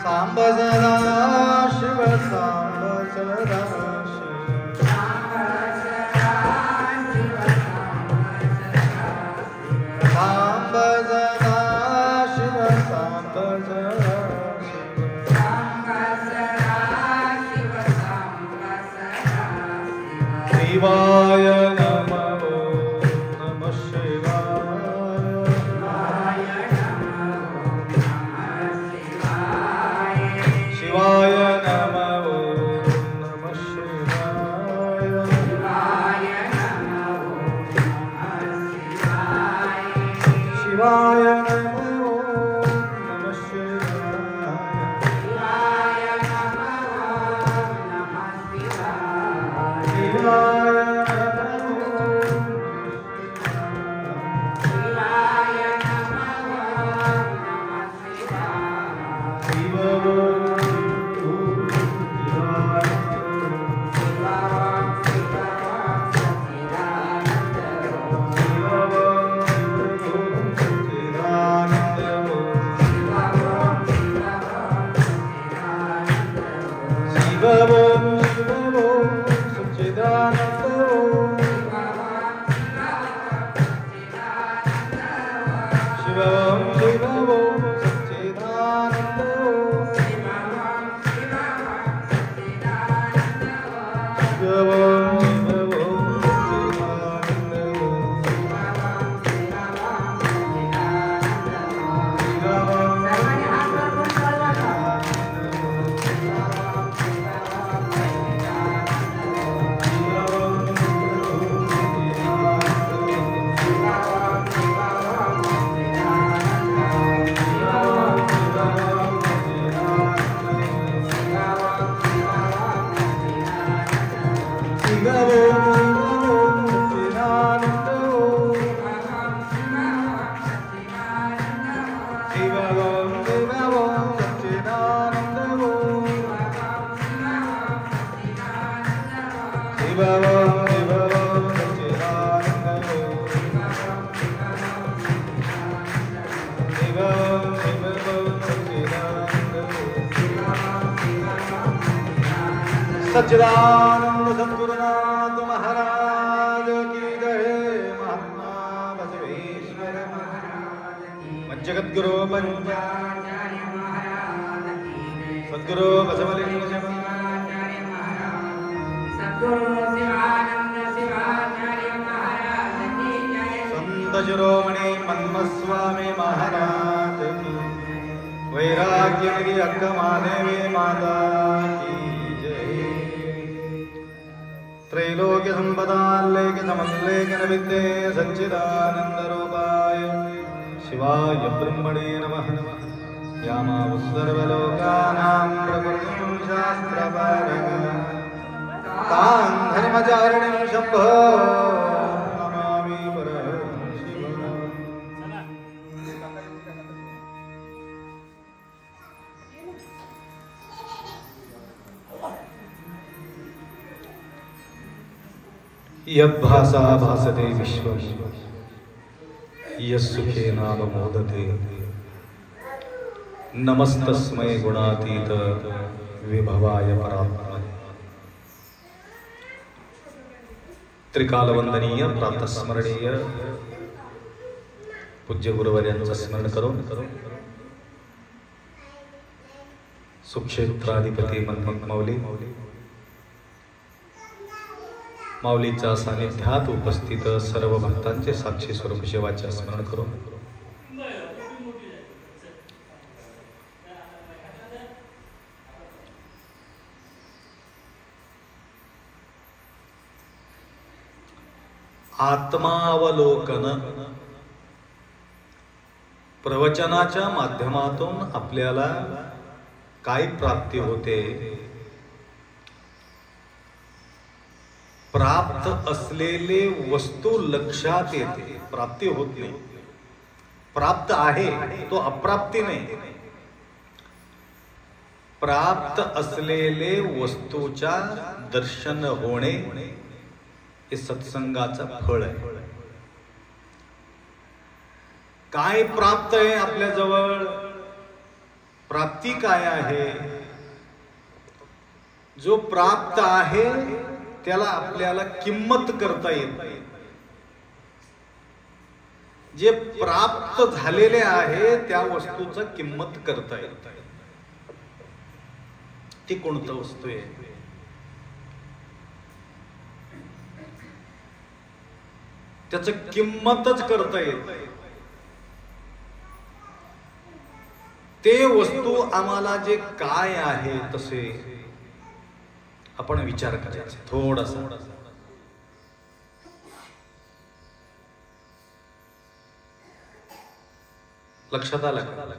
सांब सदा शिव सांब सदा सांब सदा शिव सांब सदा शिवाय नमः नमः शिवाय शिवाय नमः नमः शिवाय शिवाय सच्चिदानंद सद्गुरुनाथ महाराज की जय। महात्मा बसवेश्वर जगद्गुरु सद्गुरु बसवलिंग संत शिरोमणि मन्मस्वामी महाराज की, वैराग्यगिरी अक्कमादेवी माता की जय। त्रैलोक्य संपदाल्लेख समल्लेखन विद्ये सच्चिदानंद रूपाय शिवाय ब्रह्मणे नमः। यामावु सर्वलोकानां प्रकृतिं शास्त्रपारगं तां धर्मचारिणीं शम्भो नमामि परशिवम्। यद्भासा भासते विश्वं यस्सुखेनावमोदते नमस्तस्मै गुणातीत विभवाय परात्मने। त्रिकालवंदनीय प्रातस्मरणीय पूज्य गुरुवर्यांचं स्मरण करून सुक्षेत्राधिपती मनमक माऊली माऊलीच्या सानिध्यात उपस्थित सर्व भक्तांचे साक्षी स्वरूप शिवाचे स्मरण करून आत्मावलोकन प्रवचनाच्या माध्यमातून आपल्याला काय प्राप्ती होते, प्राप्त असलेले वस्तू लक्षात येते, प्राप्ती होत नाही। प्राप्त आहे तो अप्राप्ती नाही, प्राप्त असलेले वस्तूच्या दर्शन होणे हे सत्संगाचा फळ आहे। काय प्राप्त आहे आपल्या जवळ, प्राप्ती काय आहे? जो प्राप्त आहे त्याला आपल्याला किंमत करता येत नाही. जे प्राप्त झालेले आहे त्या वस्तूचं किंमत करता येत. ती कोणती वस्तू आहे? त्याच किंमतच करता येत. ते वस्तू आम्हाला जे काय आहे तसे आपण विचार करायचा थोडासा. लक्षात आलं?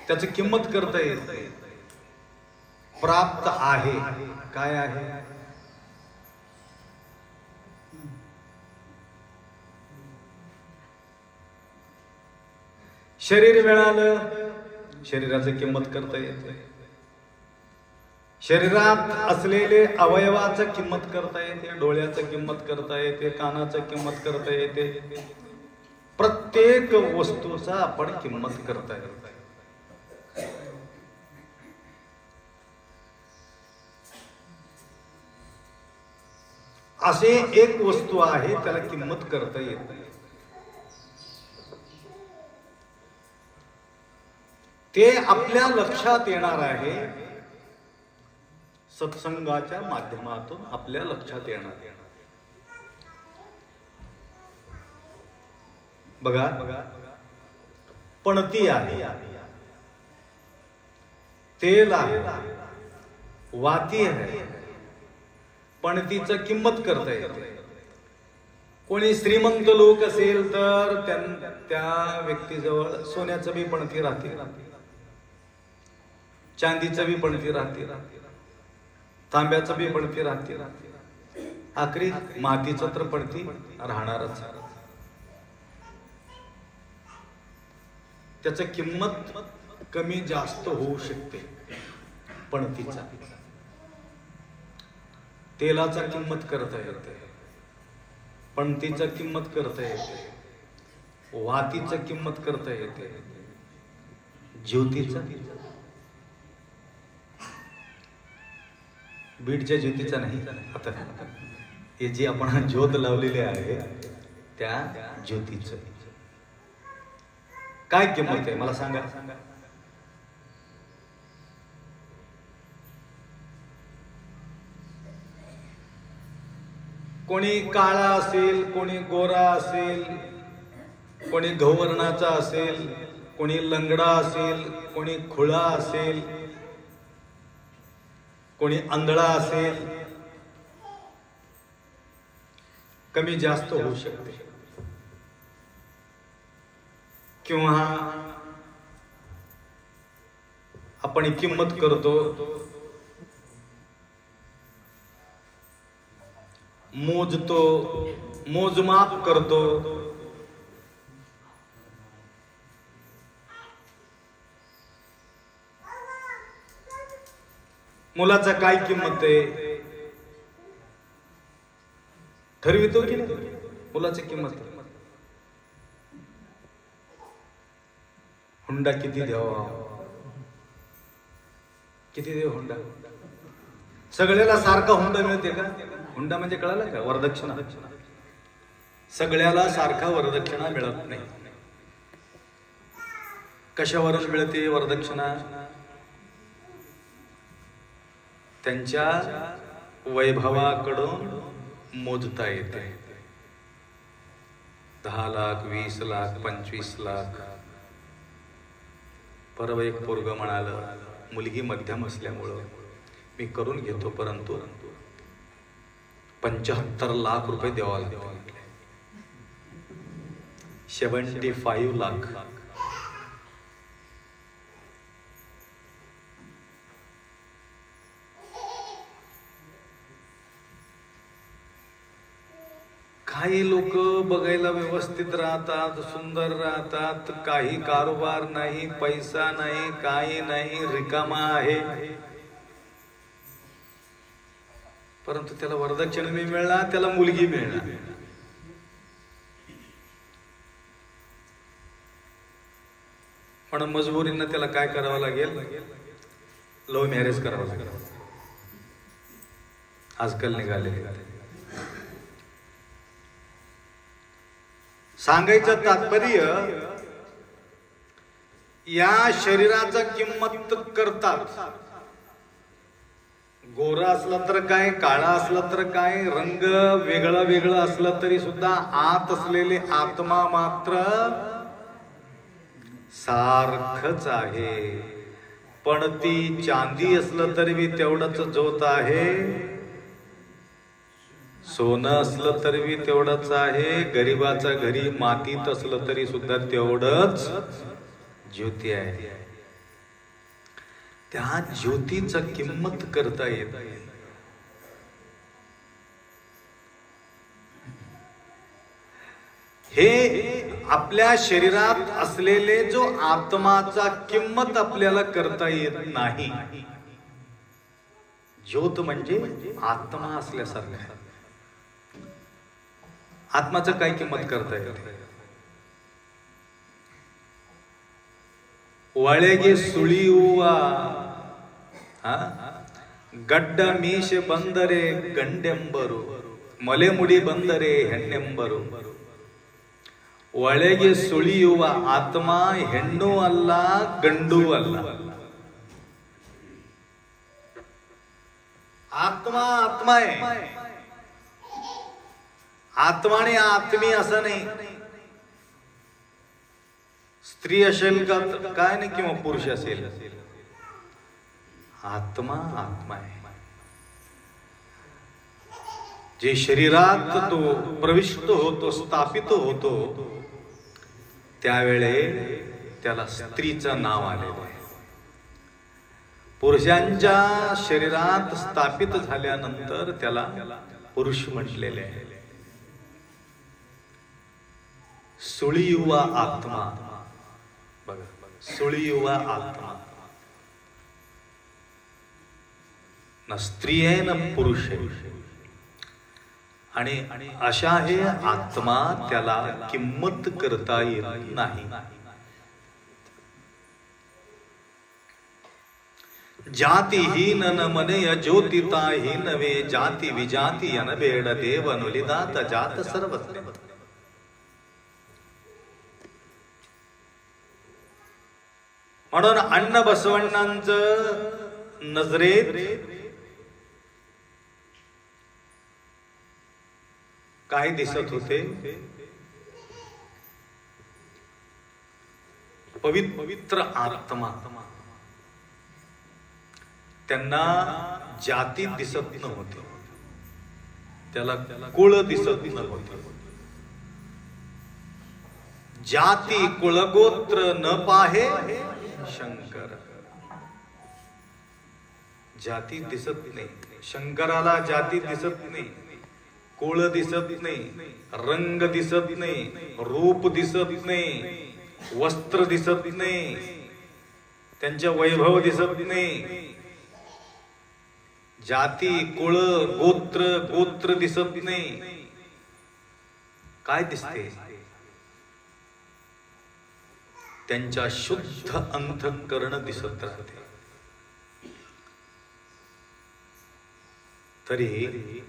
त्याची किंमत करता येत. प्राप्त आहे काय आहे? शरीर मिळालं, शरीराची किंमत करता येते. शरीरात असलेले अवयवाचं किंमत करता येते, डोळ्याचं किंमत करता येते, कानाचं किंमत करता येते. प्रत्येक वस्तूचा आपण किंमत करता येते. असे एक वस्तू आहे त्याला किंमत करता येते. ते आपल्या लक्षात येणार आहे सत्संगाच्या माध्यमातून. आपल्या लक्षात येणार. बघा, पणती आहे, तेल आहे, वाती आहे. पणतीचं किंमत करता येते. कोणी श्रीमंत लोक असेल तर त्या व्यक्तीजवळ सोन्याचं बी पणती राहते, चांदीचं बी पणती राहते, तांब्याचं बी पणती राहते. आखरी मातीचं तर पणती राहणारच. त्याची किंमत कमी जास्त होऊ शकते. पणतीचा, तेलाचा किंमत करता येते, पणतीचा किंमत करता येते, वातीचा किंमत करता येते, ज्योतीचा, बीडच्या ज्योतीचा नाही, आता हे जी आपण ज्योत लावलेली आहे त्या ज्योतीचं काय किंमत आहे मला सांगा. कोणी काळा असेल, कोणी गोरा असेल, कोणी गव्हावर्णाचा असेल, कोणी लंगडा असेल, कोणी खुळा असेल, कोणी आंधळा असेल, कमी जास्त होऊ शकते. किंवा आपण किंमत करतो, मोजतो, मोजमाप करतो. मुलाचा काय किंमत आहे ठरवितो की नाही? मुलाची किंमत. हुंडा किती द्यावा, किती देव हुंडा? सगळ्याला सारखा हुंडा मिळते का? हुंडा म्हणजे कळालं का? वरदक्षिणा. सगळ्याला सारखा वरदक्षिणा मिळत नाही. कशावरून मिळते वरदक्षिणा? त्यांच्या वैभवाकडून मोजता येते. 10 लाख, 20 लाख, 25 लाख. परवा एक पोरग म्हणालं, मुलगी मध्यम असल्यामुळं मी करून घेतो, परंतु 75 लाख रुपये द्यावा लागतो. 75 लाख. काही लोक बघायला व्यवस्थित राहतात, सुंदर राहतात, काही कारोबार नाही, पैसा नाही, काही नाही, रिकामा आहे, परंतु त्याला वरदक्षिणा नाही मिळणार, त्याला मुलगी मिळणार. पण मजबुरीनं त्याला काय करावं लागेल? लव्ह मॅरेज करावं लागेल. आजकाल निघाले. सांगायचं तात्पर्य, या शरीराचा किंमत करतात. गोरा असला तर काय, काळा असला तर काय, रंग वेगळा वेगळा असला तरी सुद्धा आत असलेले आत्मा मात्र सारखच आहे. पण ती चांदी असलं तरी बी तेवढंच ज्योत आहे, सोनं असलं तरी बी तेवढंच आहे, गरीबाच्या घरी मातीत असलं तरी सुद्धा तेवढंच ज्योती आहे. त्या ज्योतीचा किंमत करता येत. हे आपल्या शरीरात असलेले जो आत्माचा किंमत आपल्याला करता येत नाही. ज्योत म्हणजे आत्मा असल्यासारखं. आत्माचं काय किंमत करता येते? ಒಳಗೆ ಸುಳಿಯುವ ಗಡ್ಡ ಮೀಸೆ ಬಂದರೆ ಗಂಡೆಂಬರು, ಮೊಲೆಮುಡಿ ಬಂದರೆ ಹೆಣ್ಣೆಂಬರು. ಒಳಗೆ ಸುಳಿಯುವ ಆತ್ಮ ಹೆಣ್ಣು ಅಲ್ಲ, ಗಂಡು ಅಲ್ಲ. आत्मा आत्मा आहे. आत्मा आणि आत्मी असं नाही. स्त्री असेल का काय नाही, किंवा पुरुष असेल, आत्मा आत्मा आहे. जे शरीरात तो प्रविष्ट होतो, स्थापित होतो, त्यावेळे त्याला स्त्रीचं नाव आलेलं आहे. पुरुषांच्या शरीरात स्थापित झाल्यानंतर त्याला पुरुष म्हटलेले आहे. सुळीयुवा आत्मा, बघा, सुळीयुवा आत्मा. ना स्त्री आहे ना पुरुष आहे. आणि अशा हे आत्मा, त्याला किंमत करता येत नाही. जातीहीन न मनेय ज्योतिताही नवे, जाती विजाती अनबेड देव नुलिदात जात सर्वत्र. म्हणून अण्ण बसवण्णांचं नजरेत काय दिसत होते? पवित्र आत्मा. त्यांना जाती दिसत नव्हती, त्याला कुळ दिसत नव्हते. जाती कुळगोत्र न पाहे शंकर. जाती दिसत नाही, शंकराला जाती दिसत नाही, कुळ दिसत नाही, रंग दिसत नाही, रूप दिसत नाही, वस्त्र दिसत नाही, त्यांचे वैभव दिसत नाही. जाती कुळ गोत्र दिसत नाही. काय दिसते? त्यांच्या शुद्ध अंतःकरण दिसत राहते. तरी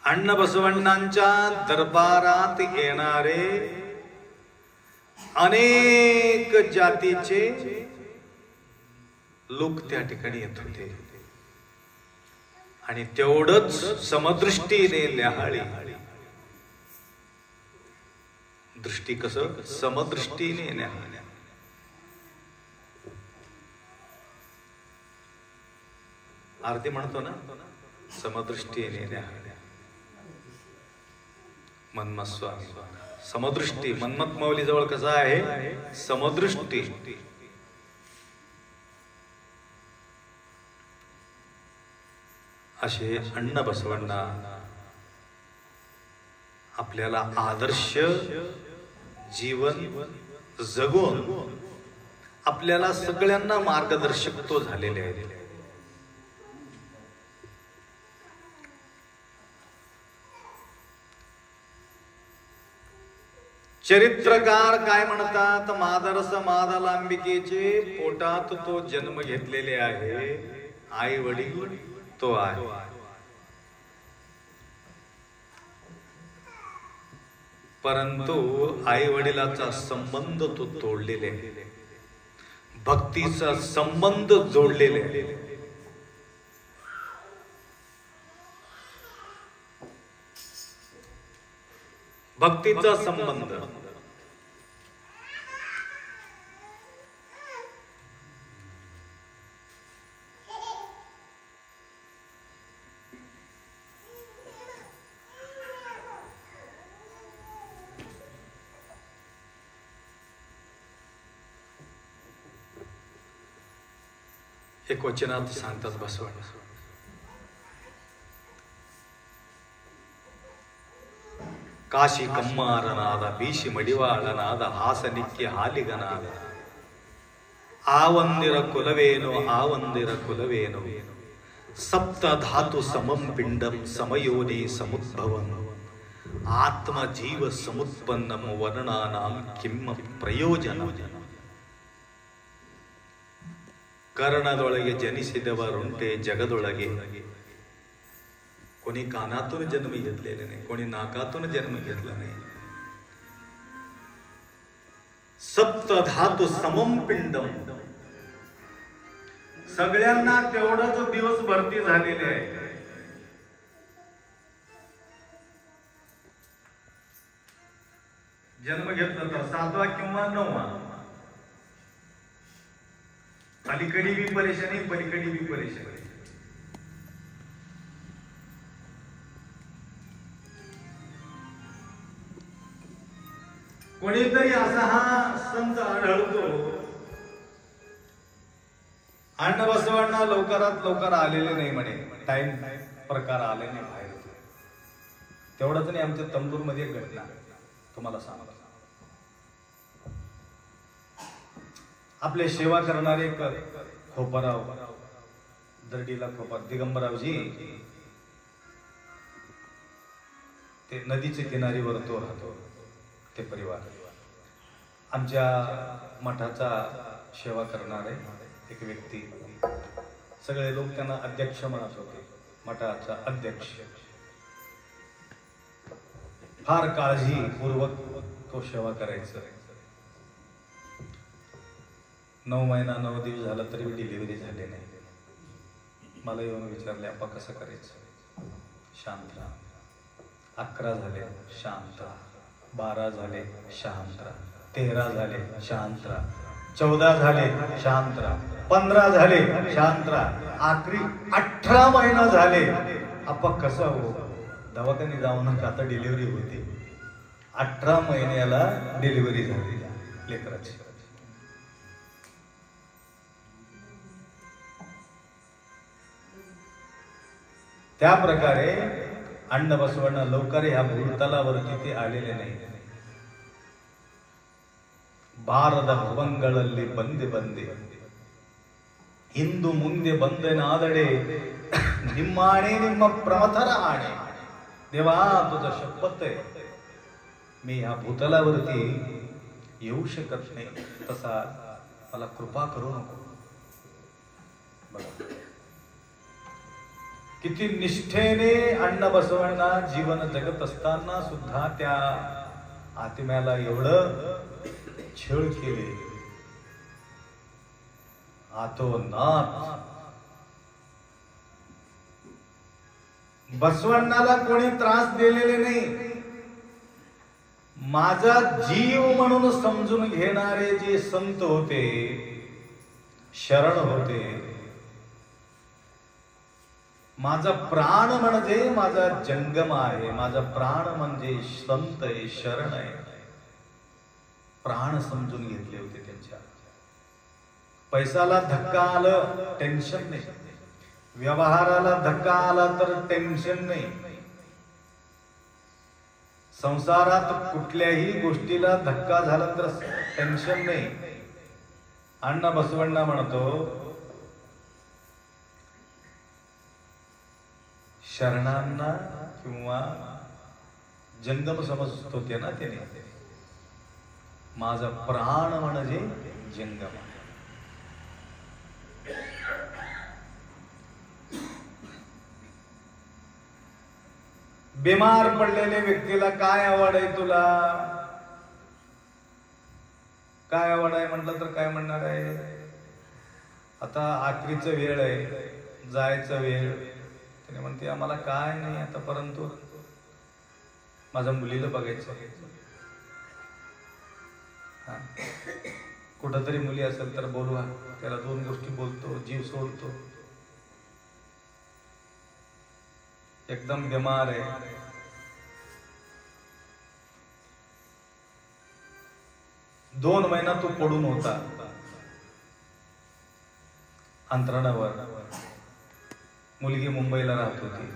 अण्ण बसवण्णांच्या दरबारात येणारे अनेक जातीचे लोक त्या ठिकाणी येत होते. आणि तेवढंच समदृष्टीने न्याहाळी. दृष्टी कसं? समदृष्टीने न्याहाळी. आरती म्हणतो ना, समदृष्टीने न्याहाळी. मन्मथ स्वामी समदृष्टी. मन्मथ माऊली जवळ कसं आहे? समदृष्टी. असे अण्ण बसवण्णा आपल्याला आदर्श जीवन जगून आपल्याला सगळ्यांना मार्गदर्शक तो झालेले आहेत. चरित्रकार काय म्हणतात, मादरस मादा लांबिकेचे पोटात तो जन्म घेतलेले आहे, आई वडील तो आहे. परंतु आई वडिलाचा संबंध तो तोडलेले आहे, भक्तीचा संबंध जोडलेले आहे. भक्तीचा संबंध एक वचनात सांगतात बसवण्ण, ಕಾಶಿ ಕಮ್ಮಾರನಾದ ಬೀಶಿ ಮಡಿವಾಳನಾದ ಹಾಸನಿಕ್ಕೆ ಹಾಲಿಗನಾದ ಆವಂದಿರ ಕುಲವೇನು ಆವಂದಿರ ಕುಲವೇನು ಸಪ್ತ ಧಾತು ಸಮಂ ಪಿಂಡಂ ಸಮಯೋನಿ ಸಮುದ್ಭವಂ ಆತ್ಮ ಜೀವ ಸಮುತ್ಪನ್ನಂ ವರ್ಣಾನಾಂ ಕಿಮ್ಮ ಪ್ರಯೋಜನ. ಕರ್ಣದೊಳಗೆ ಜನಿಸಿದವರುಂಟೆ ಜಗದೊಳಗೆ, कोणी कानातून जन्म घेतलेले नाही, कोणी नाकातून जन्म घेतला नाही. सप्त धातु समम पिंडम, सगळ्यांना तेवढाच दिवस भरती झालेले आहे. जन्म घेतला तर 7वा किंवा 9वा, अलीकडी बी परेशानी पलीकडी बी परेशानी. कोणीतरी असा हा संत आढळतो, अण्णा बसवांना लवकरात लवकर आलेले नाही म्हणे, टाइम प्रकार आले नाही बाहेर. तेवढंच नाही, आमच्या तंबूर मध्ये एक घटना तुम्हाला सांगतो. आपले सेवा करणारे खोपराव, दर्डीला खोपर दिगंबरावजी, ते नदीच्या किनारीवर तो राहतो. ते परिवार आमच्या मठाचा सेवा करणारे एक व्यक्ती, सगळे लोक त्यांना अध्यक्ष म्हणत होते, मठाचा अध्यक्ष. फार काळजीपूर्वक तो सेवा करायचा. 9 महिना 9 दिवस झाला तरी डिलिव्हरी झाली नाही. मला येऊन विचारले, आपा कसं करायचं? शांत राहा. 11 झाले शांत राहा, 12 झाले शांत राहा, 13 झाले शांत राहा, 14 झाले शांत राहा, 15 झाले शांत राहा, आखरी 18 महिना झाले. आपण कसं हो, दवाखान्यात जाऊ नका, आता डिलिव्हरी होती. 18 महिन्याला डिलिव्हरी झाली लेकराची. त्या प्रकारे अण्णा बसवण्ण लवकर ह्या भूतलावरती ते आलेले नाही. ಭಾರದ ಭುವಂಗಳಲ್ಲಿ ಬಂದೆ ಬಂದೆ ಇಂದು ಮುಂದೆ ಬಂದೆನಾದಡೆ ನಿಮ್ಮಾಣೆ ನಿಮ್ಮ प्रमथर आणे. देवा तुझा शपथ आहे, मी ह्या भूतलावरती येऊ शकत नाही, तसा मला कृपा करू नको. किती निष्ठेने अण्णा बसवण्णा जीवन जगत असताना सुद्धा त्या आत्म्याला एवढं छळ केले. आतो नाथ बसवण्णाला कोणी त्रास दिलेले नाही. माझा जीव म्हणून समजून घेणारे जे संत होते, शरण होते, माझा प्राण म्हणजे माझा जंगम आहे, माझा प्राण म्हणजे संत आहे, शरण आहे, प्राण समजून घेतले होते त्यांच्या. पैसाला धक्का आलं टेन्शन नाही, व्यवहाराला धक्का आला तर टेन्शन नाही, संसारात कुठल्याही गोष्टीला धक्का झाला तर टेन्शन नाही. अण्णा बसवण्णा म्हणतो, शरणांना किंवा जंगम समजत होते ना त्याने, माझा प्राण म्हणजे जंगम. बिमार पडलेल्या व्यक्तीला काय आवड आहे तुला? काय आवड आहे म्हटलं तर काय म्हणणार आहे? आता आखरीचं वेळ आहे, जायचं वेळ. त्याने म्हणते आम्हाला काय नाही आता, परंतु माझ्या मुलीला बघायचं. कुठंतरी मुली असेल तर बोलवा, त्याला 2 गोष्टी बोलतो, जीव सोडतो. एकदम बिमार आहे, 2 महिना तो पडून होता अंतराळावर. मुलगी मुंबईला राहत होती.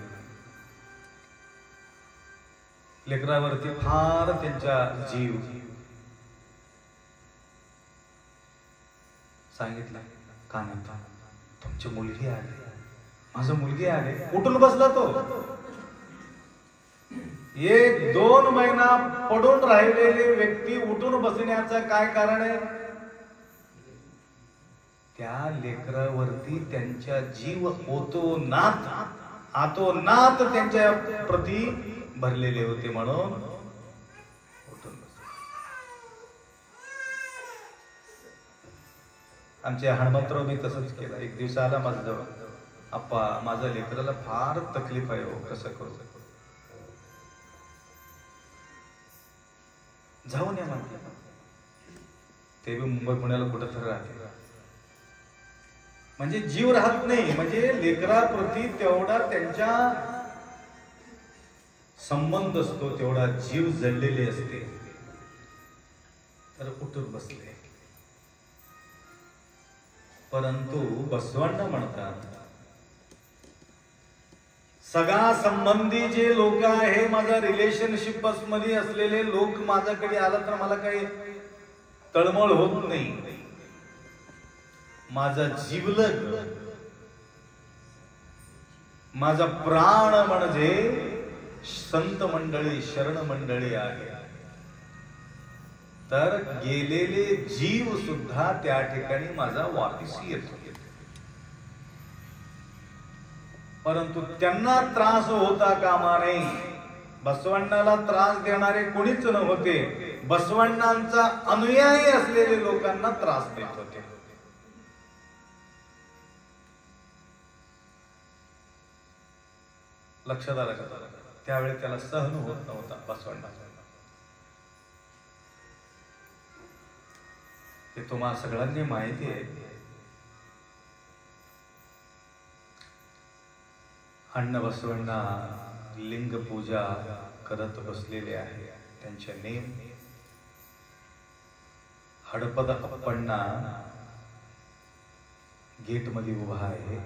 लेकरावरती फार त्यांचा जीव. सांगितलं कानात, तुमची मुलगी आली, माझं मुलगी आले. उठून बसला तो. 1-2 महिना पडून राहिलेले व्यक्ती उठून बसण्याचं काय कारण आहे? त्या लेकरावरती त्यांच्या जीव ओतोनात आतोनात त्यांच्या प्रती भरलेले होते, म्हणून उठून बसले. आमचे हनुमंतराव मी तसंच केलं. एक दिवस आला माझ्या जवळ, अप्पा माझ्या लेकराला फार तकलीफ आहे हो, कसं करू? जाऊन या म्हणते. ते बी मुंबई पुण्याला कुठं तर राहते. म्हणजे जीव राहत नाही, म्हणजे लेकराप्रती तेवढा त्यांच्या संबंध असतो, तेवढा जीव जडलेले असते. तर उठून बसले. परंतु बसवांना म्हणतात, सगळा संबंधी जे लोक आहे, माझा रिलेशनशिप मध्ये असलेले लोक माझ्याकडे आला तर मला काही तळमळ होत नाही. माझा जीवलग, माझा प्राण म्हणजे संत मंडळी, शरण मंडळी आहे. तर गेलेले जीव सुद्धा त्या ठिकाणी माझा वापिस येतो. परंतु त्यांना त्रास होता कामा नये. बसवण्णाला त्रास देणारे कोणीच नव्हते. बसवण्णांचा अनुयायी असलेले लोकांना त्रास देत होते. लक्षात आलं का? त्यावेळी त्याला सहन होत नव्हता बसवण्णाचा. हे तुम्हाला सगळ्यांनी माहिती आहे. अण्णा बसवण्णा लिंग पूजा करत बसलेले आहे. त्यांचे नेम हडपद अप्पण्णा गेट मध्ये उभा आहे.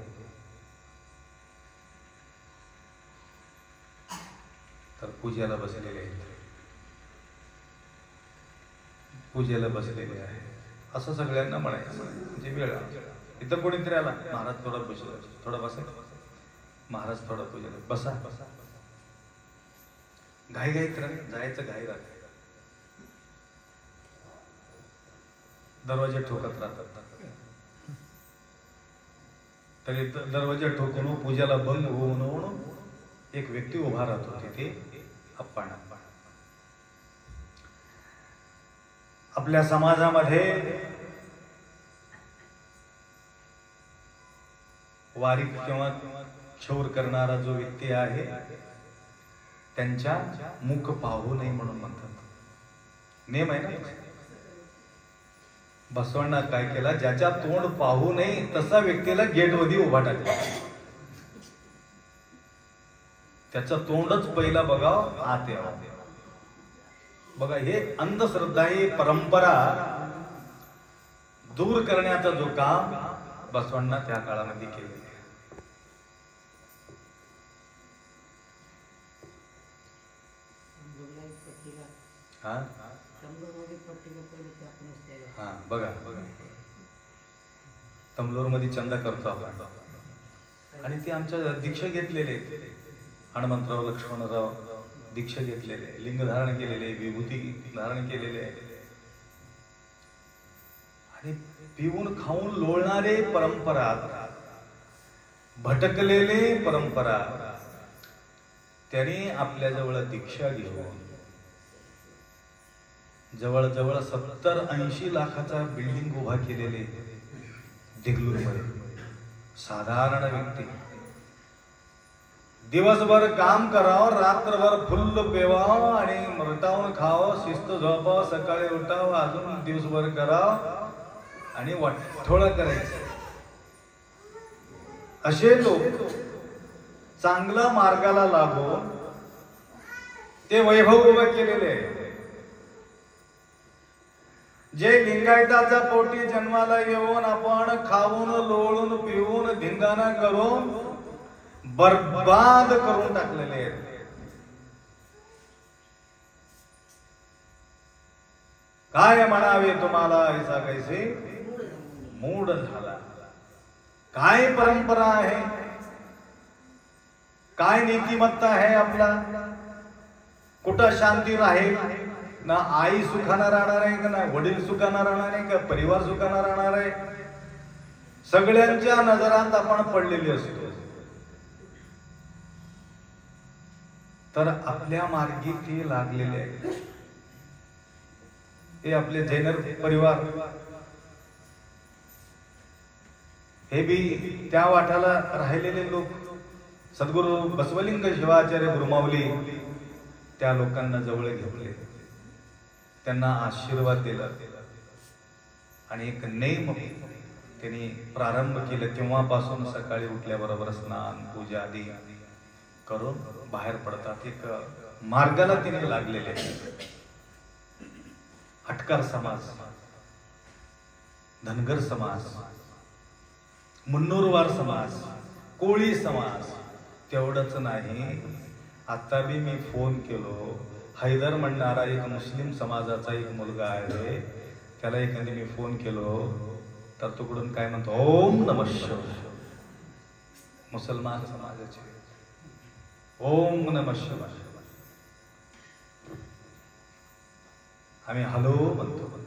तर पूजेला बसलेले आहेत, पूजेला बसलेले आहे असं सगळ्यांना म्हणायचं. म्हणजे वेळ इथं कोणीतरी आला, महाराज थोडा बसला, थोडा बसा, महाराज थोडा पूजेला बसा. घाई घाईत जायचं, घाई राहत, दरवाजे ठोकत राहतात. तरी दरवाजा ठोकून पूजेला बंद होऊ म्हणून एक व्यक्ती उभा राहत होती, ते अप्पाण्णा. आपल्या समाजामध्ये वारी किंवा क्षौर करणारा जो व्यक्ती आहे त्यांच्या मुख पाहू नये म्हणून म्हणतात. नेम आहे ना. बसवण्णा काय केला, ज्याच्या तोंड पाहू नये तसा व्यक्तीला गेटमध्ये उभा टाकला. त्याचं तोंडच पहिला बघाव, आत यावं. बघा, हे अंधश्रद्धा, ही परंपरा दूर करण्याचा जो काम बसवण्णा त्या काळामध्ये केले. हा बघा, तमलोर मध्ये चंदा करतो आपण. आणि ते आमच्या दीक्षा घेतलेले, हनुमंतराव लक्ष्मणराव दीक्षा घेतलेले, लिंग धारण केलेले, विभूती धारण केलेले. आणि पिऊन खाऊन लोळणारे परंपरा, भटकलेले परंपरा, त्याने आपल्या जवळ दीक्षा घेऊन जवळजवळ 70-80 लाखाचा बिल्डिंग उभा केलेले देगलूरमध्ये साधारण व्यक्ती, दिवसभर काम करावं, रात्रभर फुल्ल पेवावं आणि मरटावून खावं, शिस्त झोपावं, सकाळी उठावं, अजून दिवसभर करावं आणि वाटोळं करायचं. असे लोक चांगल्या मार्गाला लागून ते वैभव उभं केलेले आहे. जे लिंगायताच्या पोटी जन्माला येऊन आपण खाऊन लोळून पिऊन धिंगाणा करून बर्बाद करून टाकलेले आहेत. काय म्हणावे तुम्हाला ऐसा कैसे मूड झाला. काय परंपरा आहे, काय नीतिमत्ता आहे आपला, कुठं शांती राहील. ना आई सुखाना राहणार आहे का, ना वडील सुखाना राहणार आहे का, परिवार सुखाना राहणार आहे. सगळ्यांच्या नजरात आपण पडलेले असतो. तर आपल्या मार्गी ते लागलेले आहे. हे आपले जैनर परिवार, हे बी त्या वाटाला राहिलेले लोक. सद्गुरु बसवलिंग शिवाचार्य गुरुमाऊली त्या लोकांना जवळ घेतले, त्यांना आशीर्वाद दिला आणि एक नेम त्यांनी प्रारंभ केला. तेव्हापासून सकाळी उठल्याबरोबर स्नान पूजा आदी करून बाहेर पडतात. एक मार्गाला तिने लागलेले. हटकर समाज, धनगर समाज, मुन्नूरवार समाज, कोळी समाज, तेवढंच नाही. आता बी मी फोन केलो, हैदर म्हणणारा एक मुस्लिम समाजाचा एक मुलगा आहे, त्याला एखादी मी फोन केलो तर तिकडून काय म्हणतो, ओम नमः शिवाय. मुसलमान समाजाचे ओम नमः शिवाय. आम्ही हॅलो म्हणतो,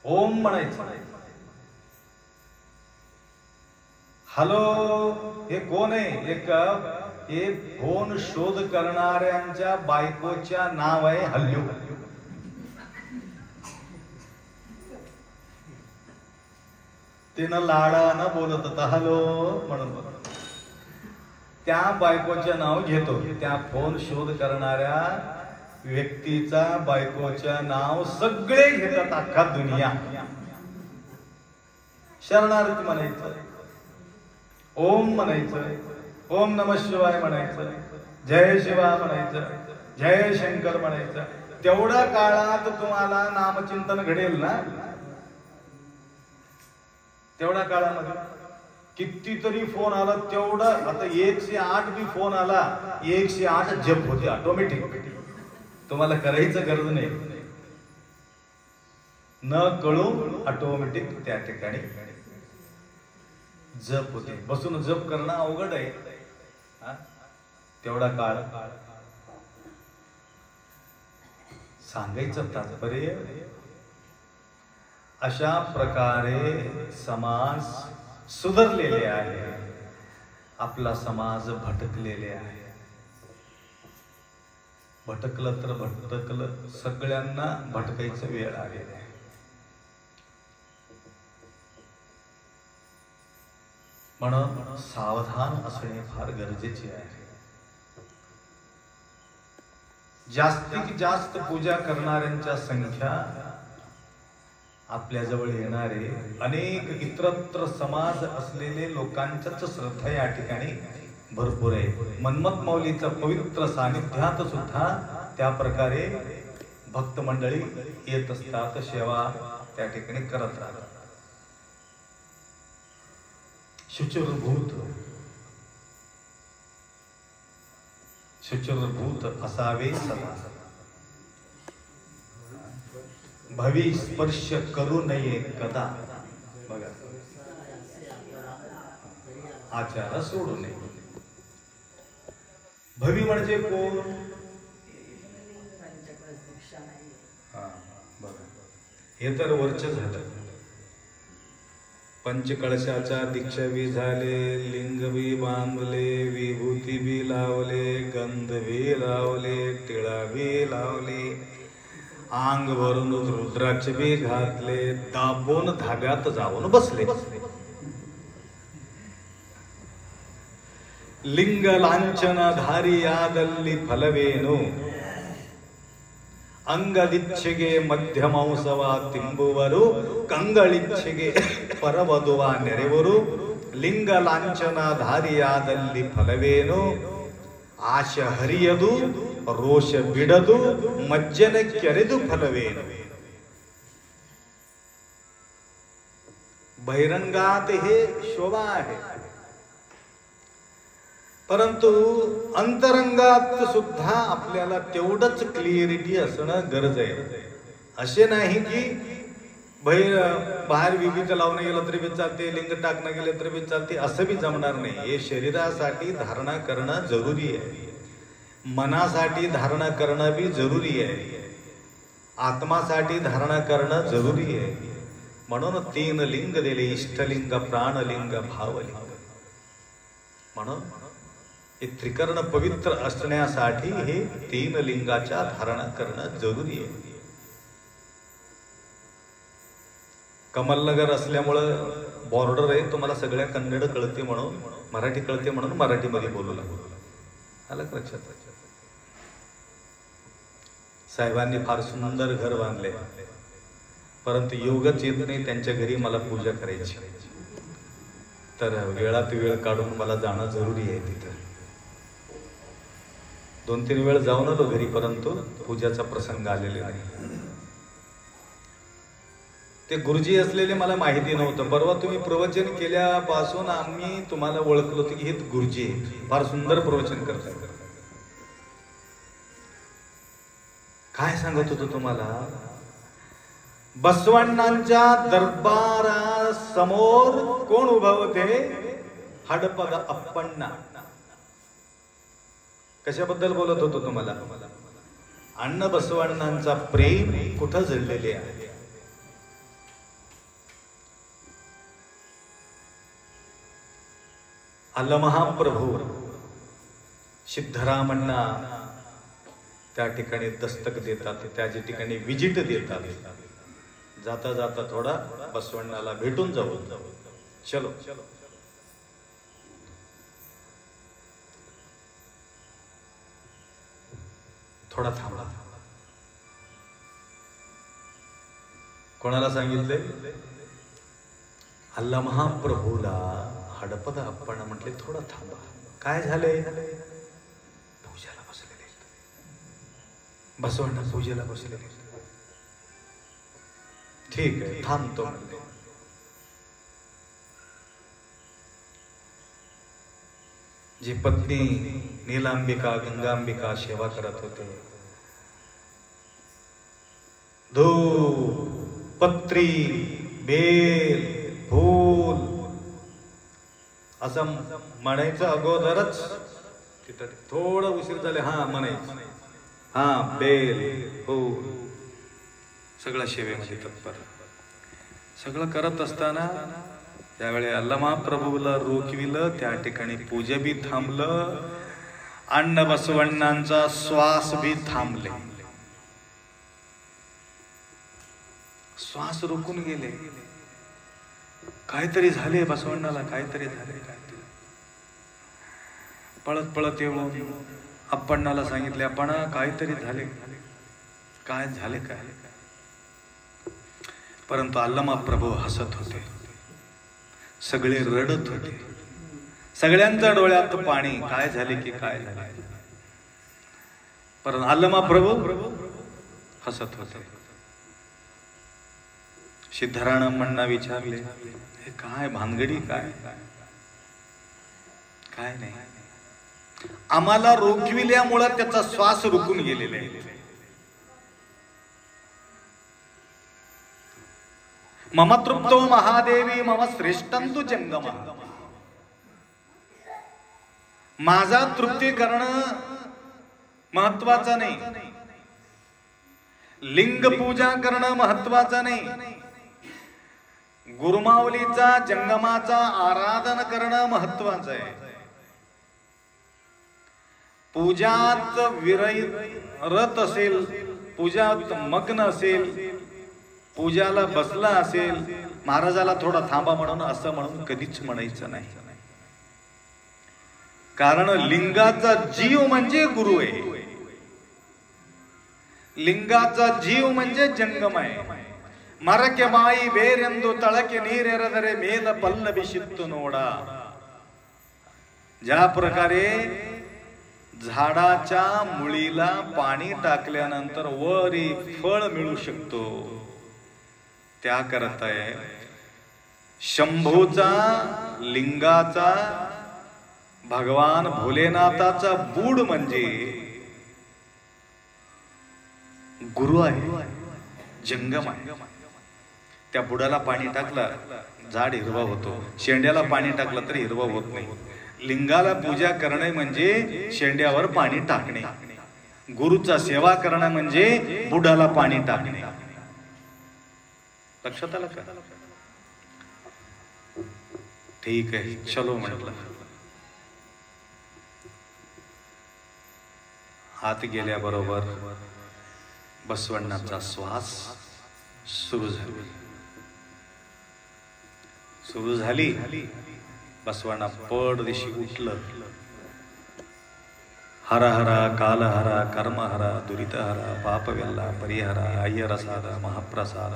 ओम म्हणायचं. हॅलो हे कोण आहे? एक फोन शोध करणाऱ्यांच्या बायकोच्या नाव आहे हल्लू. तिनं लाडानं बोलत होता हॅलो म्हणून. त्या बायकोचं नाव घेतो. त्या फोन शोध करणाऱ्या व्यक्तीचा बायकोच्या नाव सगळे घेतात, अख्खा दुनिया. शरणार्थी म्हणायचं, ओम म्हणायचं, ओम नमः शिवाय म्हणायचं, जय शिवा म्हणायचं, जय शंकर म्हणायचं. तेवढ्या काळात तुम्हाला नामचिंतन घडेल ना. तेवढ्या काळामध्ये कितीतरी फोन आला. तेवढा आता 108 बी फोन आला, 108 जप होते ऑटोमॅटिक. तुम्हाला करायचं गरज नाही, न कळून ऑटोमॅटिक त्या ठिकाणी जप होते. बसून जप करणं अवघड आहे. तेवढा काळ सांगायचं तात्पर्य, अशा प्रकारे समाज सुधारलेले आहे, आपला समाज भटकलेले आहे. भटकलं तर भटकलं, सगळ्यांना भटकायचं वेळ आलेला आहे. म्हणून सावधान असणे फार गरजेचे आहे. जास्तीत जास्त पूजा करणाऱ्यांच्या संख्या, आपल्या जवळ येणारे अनेक इतरत्र समाज असलेले लोकांच्याच श्रद्धा या ठिकाणी भरपूर आहे. मन्मथ माऊलीच्या पवित्र सानिध्यात सुद्धा त्या प्रकारे भक्त मंडळी येत असतात, सेवा त्या ठिकाणी करत राहतात. शुचिर्भूत असावे सदा, भवी स्पर्श करू नये कदा. बघा, आचार सोडू नये. भवी म्हणजे कोण? बघा, हे तर वरच झालं. पंचकळशाच्या दीक्षा बी झाले, लिंग बी बांधले, विभूती बी लावले, गंध बी लावले, टिळा बी लावले, अंग भरून रुद्राक्ष बी घातले, दाबून धाब्यात जाऊन बसले. लिंग लांछन धारी यादल्ली फलवेनो, ಅಂಗದಿಚ್ಛೆಗೆ ಮಧ್ಯಮೌಸವ ತಿಂಬುವರು, ಕಂಗಳಿಚ್ಛೆಗೆ ಪರವಧುವ ನೆರೆವರು, ಲಿಂಗ ಲಾಂಛನ ಧಾರಿಯಾದಲ್ಲಿ ಫಲವೇನು, ಆಶ ಹರಿಯದು ರೋಷ ಬಿಡದು, ಮಜ್ಜನ ಕೆರೆದು ಫಲವೇನು. बहिरंगात हे शोभा आहे, परंतु अंतरंगात सुद्धा आपल्याला तेवढंच क्लिअरिटी असणं गरज आहे. असे नाही की बाहेर विभूती लावणं गेलं तरी बी चालते, लिंग टाकणं गेलं तरी बी चालते, असं बी जमणार नाही. हे शरीरासाठी धारणा करणं जरुरी आहे, मनासाठी धारणा करणं बी जरुरी आहे, आत्मासाठी धारणा करणं जरुरी आहे. म्हणून 3 लिंग दिले, इष्टलिंग, प्राणलिंग, भावलिंग. म्हणून हे त्रिकर्ण पवित्र असण्यासाठी हे 3 लिंगाच्या धारणा करणं जरुरी आहे. कमलनगर असल्यामुळं बॉर्डर आहे, तुम्हाला सगळ्या कन्नड कळते म्हणून, मराठी कळते म्हणून मराठीमध्ये बोलू लागलो. आलं का लक्षात? साहेबांनी फार सुंदर घर बांधले, परंतु योगच येत नाही त्यांच्या घरी मला पूजा करायची. तर वेळात वेळ काढून मला जाणं जरुरी आहे. तिथं 2-3 वेळ जाऊन आलो घरी, परंतु पूजाचा प्रसंग आलेले नाही. ते गुरुजी असलेले मला माहिती नव्हतं. परवा तुम्ही प्रवचन केल्यापासून आम्ही तुम्हाला ओळखलो होतो की हे गुरुजी आहेत, फार सुंदर प्रवचन करतात. काय सांगत होतो तुम्हाला? बसवण्णांच्या दरबारासमोर कोण उभा होते? हडपद अप्पण्णा. कशाबद्दल बोलत होतो तुम्हाला? अण्ण बसवण्णांचा प्रेम कुठं जडलेले आहे. महाप्रभू सिद्धरामांना त्या ठिकाणी दस्तक देतात, त्या ठिकाणी विजिट देतात. जाता जाता थोडा बसवण्णाला भेटून जाऊ. चलो थोडा थांबा. कोणाला सांगितले? महाप्रभूला हडपद आपण म्हटले थोडा थांबा. काय झाले? पूजेला बसलेले, बसवण्णा पूजेला बसलेले. ठीक आहे, थांबतो म्हणले. जी पत्नी नीलांबिका, गंगांबिका सेवा करत होते, धूप, पत्री, बेल, फूल असं म्हणायचं अगोदरच तिथं थोडं उशीर झाले. हा म्हणायचं, हा बेल, फूल, सगळं सेवेमध्ये तत्पर. सगळं करत असताना त्यावेळी महाप्रभूला रोखविलं. त्या ठिकाणी पूजा बी थांबलं, अण्ण बसवण्णांचा श्वास बी थांबले. श्वास रोखून गेले. काहीतरी झाले बसवण्णाला, काहीतरी झाले. पळत पळत येऊन अप्पण्णाला सांगितले, आपण काहीतरी झाले. काय झाले काय? परंतु महाप्रभू हसत होते, सगळे रडत होते, सगळ्यांच्या डोळ्यात पाणी. काय झाले की काय झाले? परंतु महाप्रभू हसत होते. सिद्धरामांना विचारले, हे काय भानगडी? काय काय नाही, आम्हाला रोखविल्यामुळे त्याचा श्वास रुकून गेलेला आहे. मम तृप्तो महादेवी मम श्रेष्ठंतु जंगम. माझा तृप्ती करणं महत्वाचं नाही, लिंग पूजा करणं महत्वाचं नाही, गुरुमाऊलीचा जंगमाचा आराधन करणं महत्वाचं आहे. पूजात विरत असेल, पूजात मग्न असेल, पूजाला बसला असेल, महाराजाला थोडा थांबा म्हणून असं म्हणून कधीच म्हणायचं नाही. कारण लिंगाचा जीव म्हणजे गुरु आहे, लिंगाचा जीव म्हणजे जंगम आहे. मरके बाई ಬೇರೆಂದು ತಳಕೆ ನೀರೆರೆದರೆ ಮೇಲ ಪಲ್ಲವಿಸಿತ್ತು ನೋडा. ज्या प्रकारे झाडाच्या मुळीला पाणी टाकल्यानंतर वर एक फळ मिळू शकतो, त्या करताय शंभूचा, लिंगाचा, भगवान भोलेनाथाचा बूड म्हणजे गुरु आहे, जंगम आहे. त्या बुडाला पाणी टाकलं झाड हिरवा होतो, शेंड्याला पाणी टाकलं तरी हिरवा होत नाही. लिंगाला पूजा करणे म्हणजे शेंड्यावर पाणी टाकणे, गुरुचा सेवा करणं म्हणजे बुडाला पाणी टाकणे. लक्षात आलं का? ठीक आहे, चलो म्हटलं. हात गेल्याबरोबर बसवण्णाचा श्वास सुरू झाली. बसवण्णा पड दिशी उठलं. हर हरा काल हरा कर्म हरा दुरित हरा पाप वेल्ला परिहरा अय्यरसाद महाप्रसाद.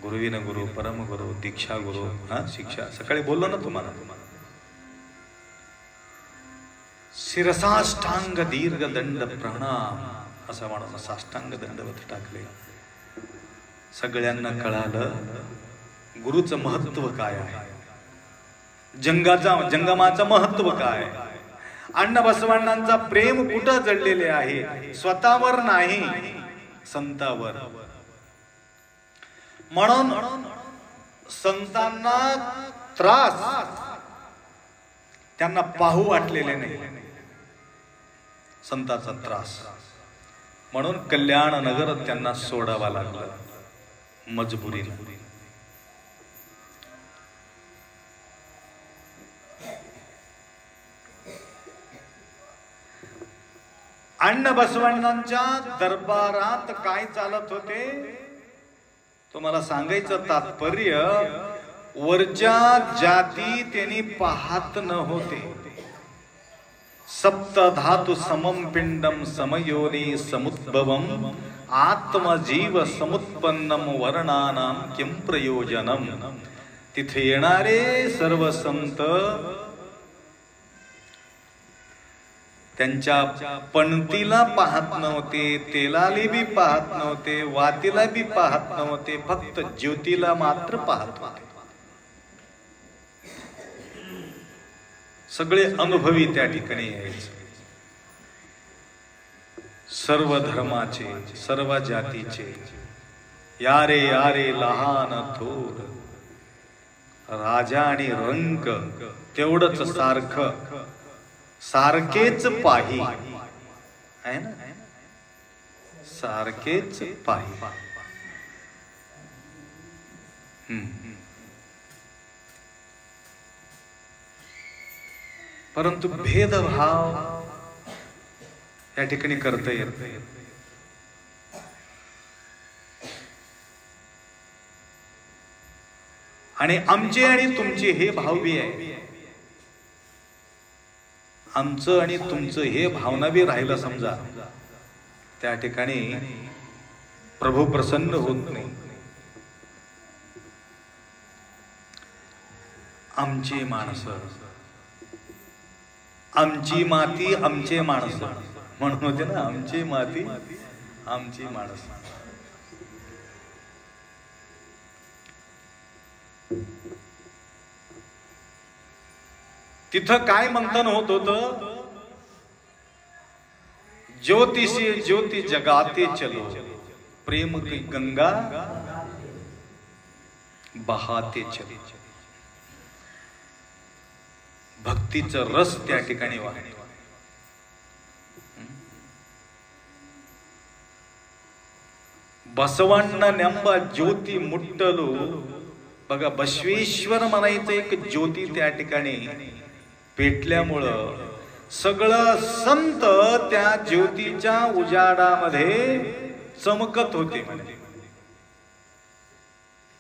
गुरुविन गुरु परम गुरु दीक्षा गुरु शिक्षा. सकाळी बोललो ना तुम्हाला. शिरसाष्टांग दीर्घ दंड प्रणाम असं म्हणून साष्टांग दंडवत टाकले. सगळ्यांना कळालं गुरुचं महत्व काय आहे, जंगमाचं महत्व काय. अण्णा बसवण्णांचा प्रेम कुठं जडलेले आहे, स्वतःवर नाही, संतावर. म्हणून संतांना त्रास त्यांना पाहू वाटलेले नाही, संताचा त्रास. म्हणून कल्याण नगर त्यांना सोडावा लागलं मजबुरीने. अण्णा बसवण्णांच्या दरबारात काय चालत होते तुम्हाला सांगायचं तात्पर्य, वरच्या जाती त्यांनी पाहत न होते. सप्त धातु समम पिंडम समयोनी समुद्भवम आत्मजीव समुत्पन्नम वर्णानाम किम प्रयोजनम. तिथे येणारे सर्व संत त्यांच्या पणतीला पाहत नव्हते, तेलाली बी पाहत नव्हते, वातीला बी पाहत नव्हते, फक्त ज्योतीला मात्र पाहत होते. सगळे अनुभवी त्या ठिकाणी यायचे. सर्व धर्माचे, सर्व जातीचे, यारे यारे लहान थोर, राजा आणि रंक तेवढंच सारखं, सारखेच पाही आहे ना, सारखेच पाही. परंतु भेदभाव या ठिकाणी करता येत नाही. आणि आमचे आणि तुमचे हे भाव बी आहे, आमचं आणि तुमचं हे भावना बी राहिलं समजा, त्या ठिकाणी प्रभू प्रसन्न होत नाही. आमची माणसं, आमची माती आमचे माणसं म्हणून होते ना, आमची माती आमची माणसं. तिथं काय मंथन होत होतं, ज्योतिषी ज्योति जगाते चलो, प्रेम की गंगा बहाते चलो. भक्तीचा रस त्या ठिकाणी वाहतो. बसवण्ण नेंब ज्योती मुट्टलू. बघा, बसवेश्वर म्हणायचं एक ज्योती त्या ठिकाणी पेटल्यामुळं सगळं संत त्या ज्योतीच्या उजाडामध्ये चमकत होते.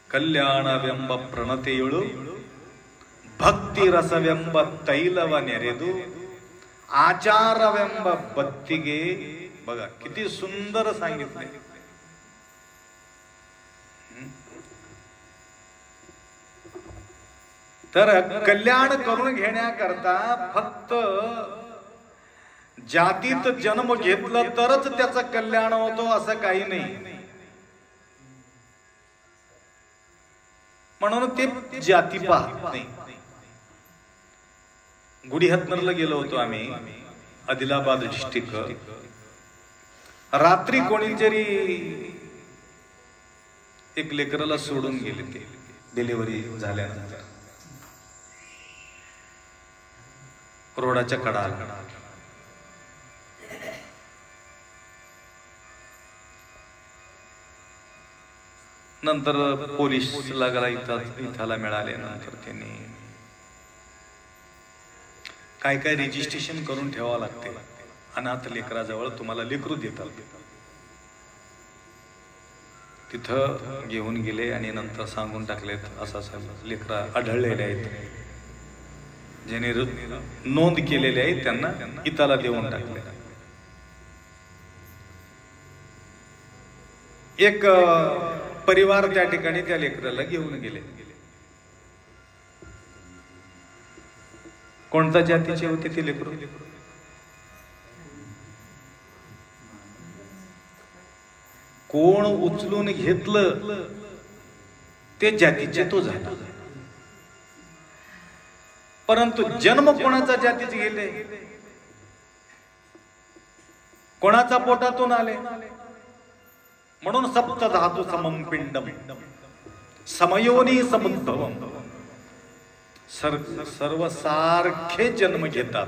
कल्याण व्यंब प्रणतेयुळू भक्ती रसव्यंब तैलव नेरेदू आचार व्यंब बत्तिगे. बघा किती सुंदर सांगितले. तर कल्याण करून घेण्याकरता फक्त जातीत जन्म घेतलं तरच त्याचं कल्याण होतो असं काही नाही. म्हणून ते जाती पाहत नाही. गुढीहत्नरला गेलो होतो आम्ही, आदिलाबाद डिस्ट्रिक्ट. रात्री कोणीतरी एक लेकराला सोडून गेले, ते डिलिव्हरी झाल्यानंतर रोडाच्या कडाला. नंतर पोलीस लागला इथला मिळाले. नंतर त्यांनी काय काय रजिस्ट्रेशन करून ठेवावं लागते. अनाथ लेकराजवळ तुम्हाला लेकरू देतात. तिथं घेऊन गेले आणि नंतर सांगून टाकलेत असं लेकरा आढळलेले आहेत, ज्याने नोंद केलेले आहे त्यांना इथला देऊन टाकले. एक परिवार त्या ठिकाणी त्या लेकराला घेऊन गेले. कोणत्या जातीचे होते ते लेकरू? कोण उचलून घेतलं ते जातीचे तो झाला. परंतु जन्म कोणाचा जातीचे गेले, कोणाचा पोटातून आले. म्हणून सप्त धातू समम पिंडम समयोनी समुद्भवम. सर्व सारखे जन्म घेतात.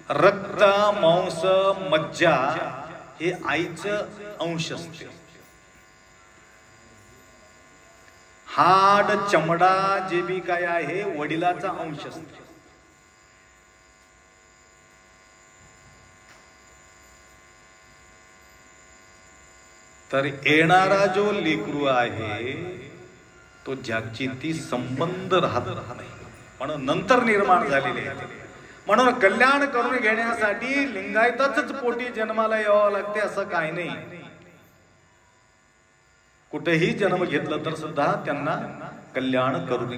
रक्त मांस मज्जा हे आईचं अंश असते. हाड चमडा जे बी काय आहे वडिलाचा अंश असते. तर येणारा जो लेकरू आहे तो ज्याची ती संबंध राहत नाही, म्हणून नंतर निर्माण झालेले आहे. म्हणून कल्याण करून घेण्यासाठी लिंगायतच पोटी जन्माला यावं लागते असं काही नाही. कुठेही जन्म घेतलं तर सुद्धा त्यांना कल्याण करून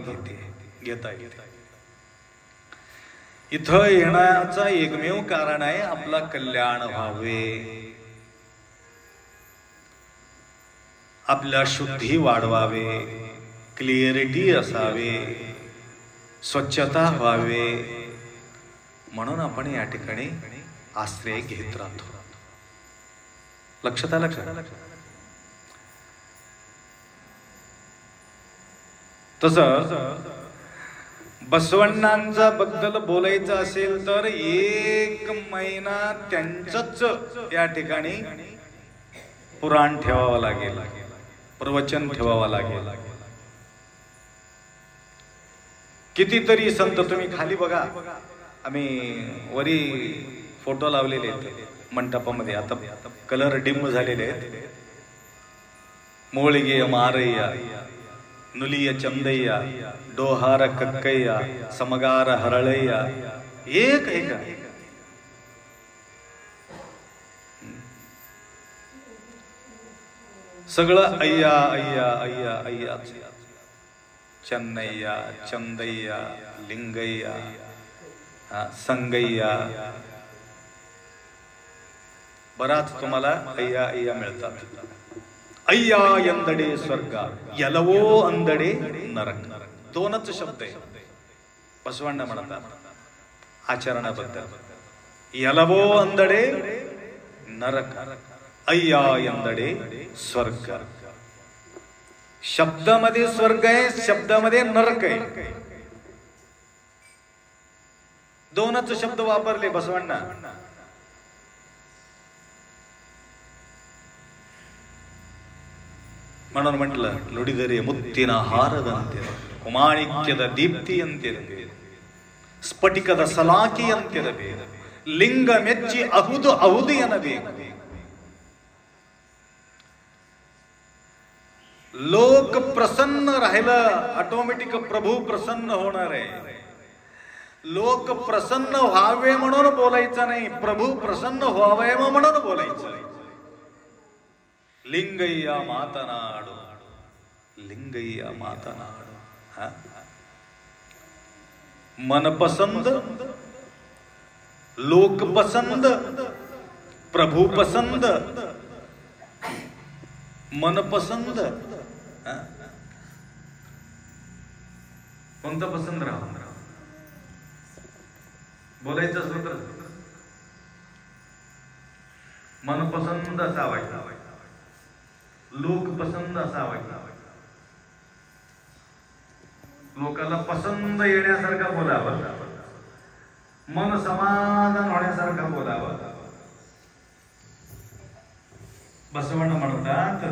घेता येते. इथं येण्याचा एकमेव कारण आहे आपला कल्याण व्हावे, आपल्या शुद्धी वाढवावे, क्लिअरिटी असावे, स्वच्छता व्हावे. म्हणून आपण या ठिकाणी आश्रय घेत राहतो. लक्षात आलं का? तसं बसवण्णांचा बद्दल बोलायचं असेल तर 1 महिना त्यांचंच या ठिकाणी पुराण ठेवावं लागेल, प्रवचन ठेवावं लागेल. कितीतरी संत तुम्ही खाली बघा, आम्ही वरी फोटो लावलेले आहेत मंडपामध्ये. आता कलर डिम झालेले आहेत. मोळगे मारय्या, नुलिय चंदय्या, डोहार कक्कय्या, समगार हरळय्या, एक आहे का? सगळं अय्या अय्या अय्या अय्या. चन्नय्या, चंदय्या, लिंगय्या, संगय्या, बराच तुम्हाला अय्या अय्या मिळतात. अय्या यंदडे स्वर्ग, यलवो अंदडे नरक. 2च शब्द आहे बसवण्ण म्हणतात आचरणाबद्दल. यलवो अंदडे नरक, अय्या यंदडे स्वर्ग. शब्दामध्ये स्वर्ग आहे, शब्दामध्ये नरक आहे. 2च शब्द वापरले बसवण्णा. म्हणून म्हटलं ನುಡಿದರೆ ಮುತ್ತಿನ ಹಾರದಂತೆ ಕುಮಾಣಿಕ್ಯದ ದೀಪ್ತಿಯಂತಿರಬೇಕು ಸ್ಫಟಿಕದ ಸಲಾಕಿಯಂತಿರಬೇಕು लिंग ಮೆಚ್ಚಿ ಅಹುದು ಅಹುದು ಎನ್ನಬೇಕು लोक प्रसन्न राहिलं ऑटोमॅटिक प्रभू प्रसन्न होणार आहे लोक प्रसन्न व्हावे म्हणून बोलायचं नाही प्रभू प्रसन्न व्हावे म्हणून बोलायचं लिंगय्य मातनाडू लिंगय्य मातनाडू मन पसंद लोक पसंद प्रभू पसंद मन पसंद कोणतं पसंत राहा बोलायचं असलं तर मन पसंद असावा लोक पसंद असावा लोकाला पसंद येण्यासारखा बोलावं मन समाधान होण्यासारखा बोलावं बसवण म्हणतात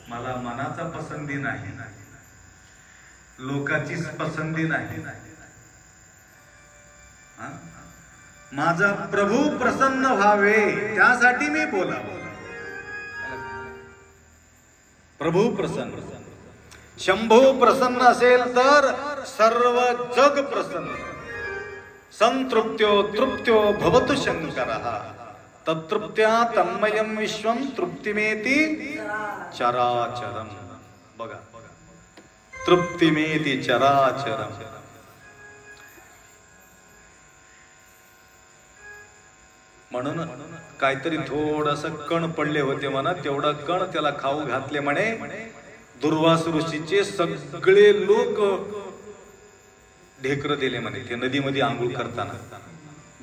मला मनाचा पसंती नाही लोकाचीच पसंती नाही माझा प्रभू प्रसन्न व्हावे त्यासाठी मी बोलावं प्रभू प्रसन्न शंभू प्रसन्न असेल तर सर्व जग प्रसन्न संतृप्त्यो तृप्त्यो भवतु शंकरः तत्तृप्त्या तन्मयं विश्वं तृप्तिमेति चराचरम बघा तृप्तिमेति चराचरम म्हणून काहीतरी थोडस कण पडले होते म्हणा तेवढा कण त्याला खाऊ घातले म्हणे दुर्वास ऋषीचे सगळे लोक ढेकर दिले म्हणे ते नदीमध्ये आंघोळ करताना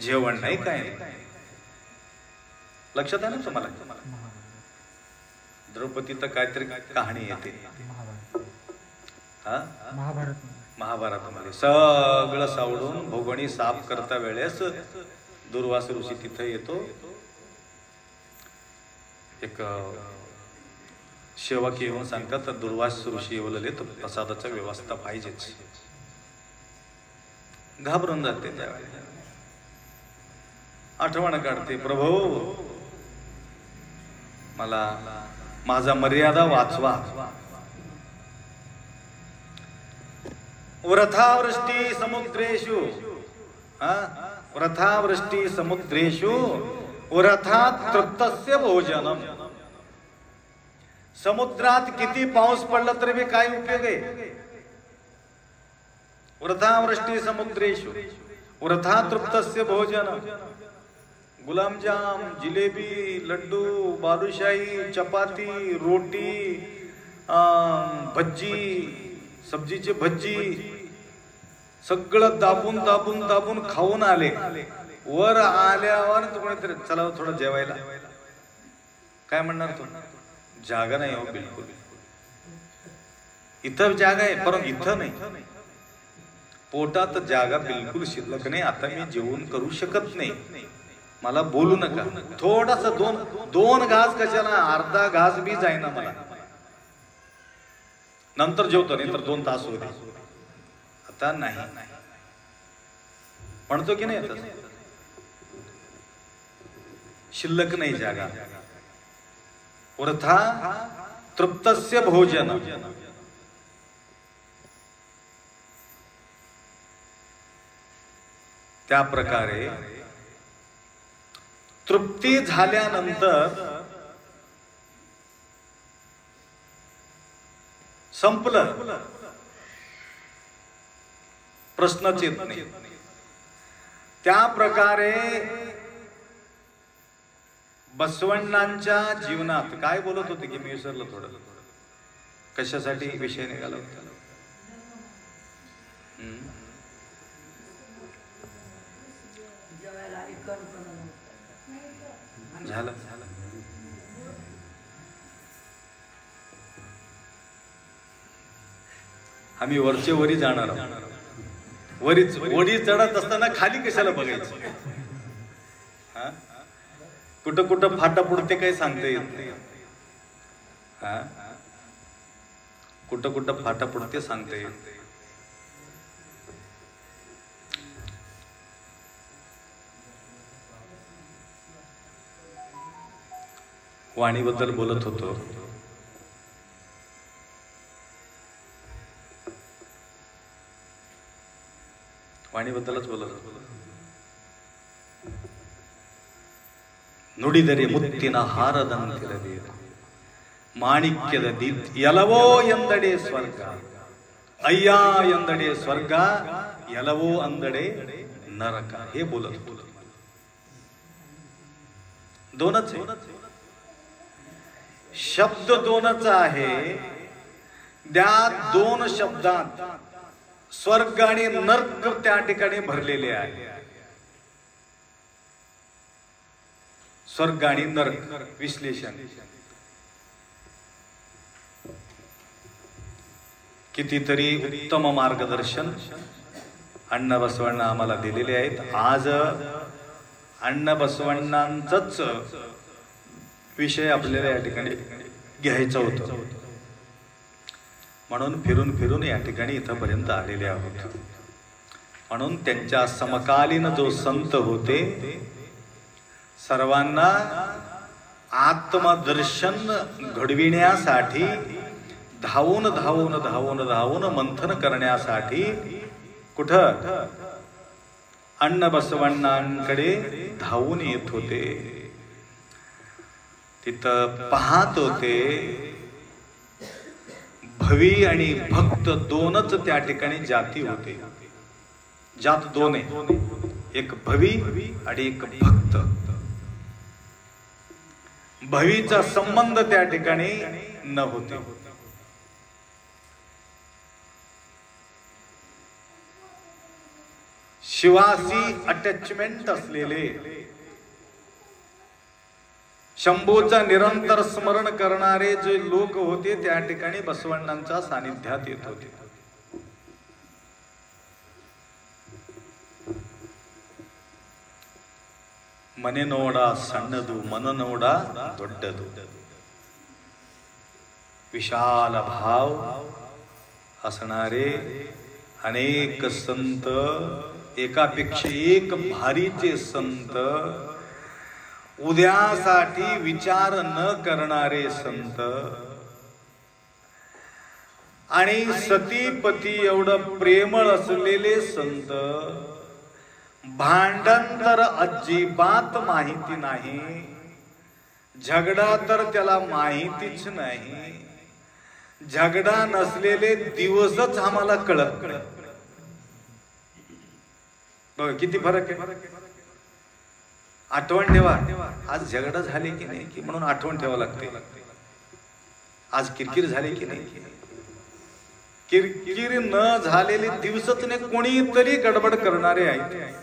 जेवण नाही काय नाही लक्षात आहे ना तुम्हाला द्रौपदी तर काहीतरी कहाणी येते महाभारतामध्ये सगळं सावडून भोगणी साफ करता वेळेस दुर्वास ऋषी तिथे येतो एक सेवक येऊन सांगतात तर दुर्वास ऋषी बोलले तर प्रसादाची व्यवस्था पाहिजेच घाबरून जाते त्यावेळेला आठवण काढते प्रभू मला माझा मर्यादा वाचवा व्रथावृष्टी समुद्रेषु व्रथावृष्टी समुद्रेषु व्रथात तृप्तस्य भोजनम समुद्रात किती पाऊस पडला तरी बी काय उपयोग आहे व्रथावृष्टी समुद्रेषु व्रथा तृप्तस्य भोजनम गुलामजाम जिलेबी लड्डू बालुशाही चपाती रोटी भज्जी सब्जीचे भज्जी सगळं दाबून दाबून दाबून खाऊन आले वर आल्यावर कोणीतरी चला थोडं जेवायला काय म्हणणार तू जागा नाही हो बिलकुल इथं जागा आहे परंतु इथं नाही पोटात जागा बिलकुल शिल्लक नाही आता मी जेवण करू शकत नाही मला बोलू नका थोडास दोन घास कशाला अर्धा घास बी जाईना मला नंतर जेवतो नंतर 2 तास होते आता नाही म्हणतो की नाही शिल्लक नाही जागा व्रथा तृप्तस्य भोजन त्या प्रकारे तृप्ती झाल्यानंतर संपलं प्रश्नच येत नाही त्या प्रकारे बसवण्णांच्या जीवनात काय बोलत होते की मी विसरलो थोडं कशासाठी विषय निघाला होता झालं आम्ही वरचे वरी जाणार वरीच वडी चढत असताना खाली कशाला बघायचं कुठं कुठं फाटा पुढते काही सांगता येत नाही कुठं कुठं फाटा पडते सांगता येईल. वाणीबद्दल बोलत होतो. वाणीबद्दलच बोलत होतो. ನುಡಿದರೆ ಮುತ್ತಿನ ಹಾರದಂತಿರಬೇಕು, ಮಾಣಿಕ್ಯದ ಎಲವೋ ಎಂದಡೆ ಸ್ವರ್ಗ, ಅಯ್ಯ ಎಂದಡೆ ಸ್ವರ್ಗ, ಎಲವೋ अंदडे नरक. हे बोलत होतो. दोनच आहे, शब्द दोनच आहे. त्या दोन शब्दात स्वर्ग आणि नरक त्या ठिकाणी भरलेले आहे. स्वर्ग आणि नरक विश्लेषण कितीतरी उत्तम मार्गदर्शन अण्णा बसवण्णा आम्हाला दिलेले आहेत. आज अण्णा बसवण्णांचाच विषय आपल्याला या ठिकाणी घ्यायचा होता, म्हणून फिरून फिरून या ठिकाणी इथपर्यंत आलेले आहोत. म्हणून त्यांच्या समकालीन जो संत होते, सर्वांना आत्मदर्शन घडविण्यासाठी धावून धावून धावून धावून मंथन करण्यासाठी कुठं अण्णा बसवण्णांकडे धावून येत होते. तिथं पाहत होते. भवी आणि भक्त दोनच त्या ठिकाणी जाती होते. जात दोन आहे, एक भवी आणि एक भक्त. भवीचा संबंध त्या ठिकाणी न होते. शिवासी अटॅचमेंट असलेले, शंभूचा निरंतर स्मरण करणारे जे लोक होते त्या ठिकाणी बसवण्णांच्या सानिध्यात येत होते. मने नोडा सಣ್ಣದು, मन नोडा ದೊಡ್ಡದು. विशाल भाव असणारे अनेक संत, एकापेक्षा एक भारीचे संत, उद्यासाठी विचार न करणारे संत आणि सतीपती एवढं प्रेमळ असलेले संत, भांडण तर अजिबात माहिती नाही, झगडा तर त्याला माहितीच नाही. झगडा नसलेले दिवसच आम्हाला कळत. बघ किती फरक आहे. आठवण ठेवा, आज झगडा झाले की नाही की म्हणून आठवण ठेवा लागते. आज किरकिर झाली की नाही, किरकिर न झालेले दिवसच नाही. कोणीतरी गडबड करणारे आहेत.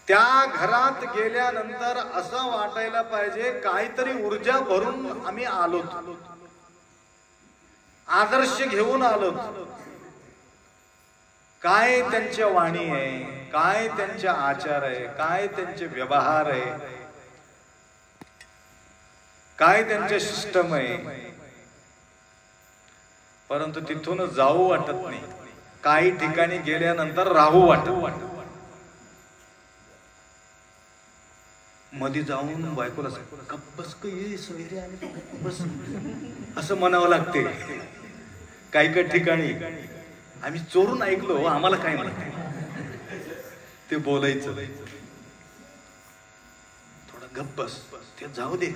त्या घरात गेल्यानंतर असं वाटायला पाहिजे काहीतरी ऊर्जा भरून आम्ही आलो, आदर्श घेऊन आलो. काय त्यांच्या वाणी आहे, काय त्यांचे आचार आहे, काय त्यांचे व्यवहार आहे, काय त्यांचे सिस्टम आहे. परंतु तिथून जाऊ वाटत नाही. काही ठिकाणी गेल्यानंतर राहू वाटत. मध्ये जाऊन बायकोला बस सोयरे आले बस असं म्हणावं लागते. काही काही ठिकाणी आम्ही चोरून ऐकलो, आम्हाला काय म्हणते ते बोलायचं. थोडा गप्प बस, ते जाऊ दे.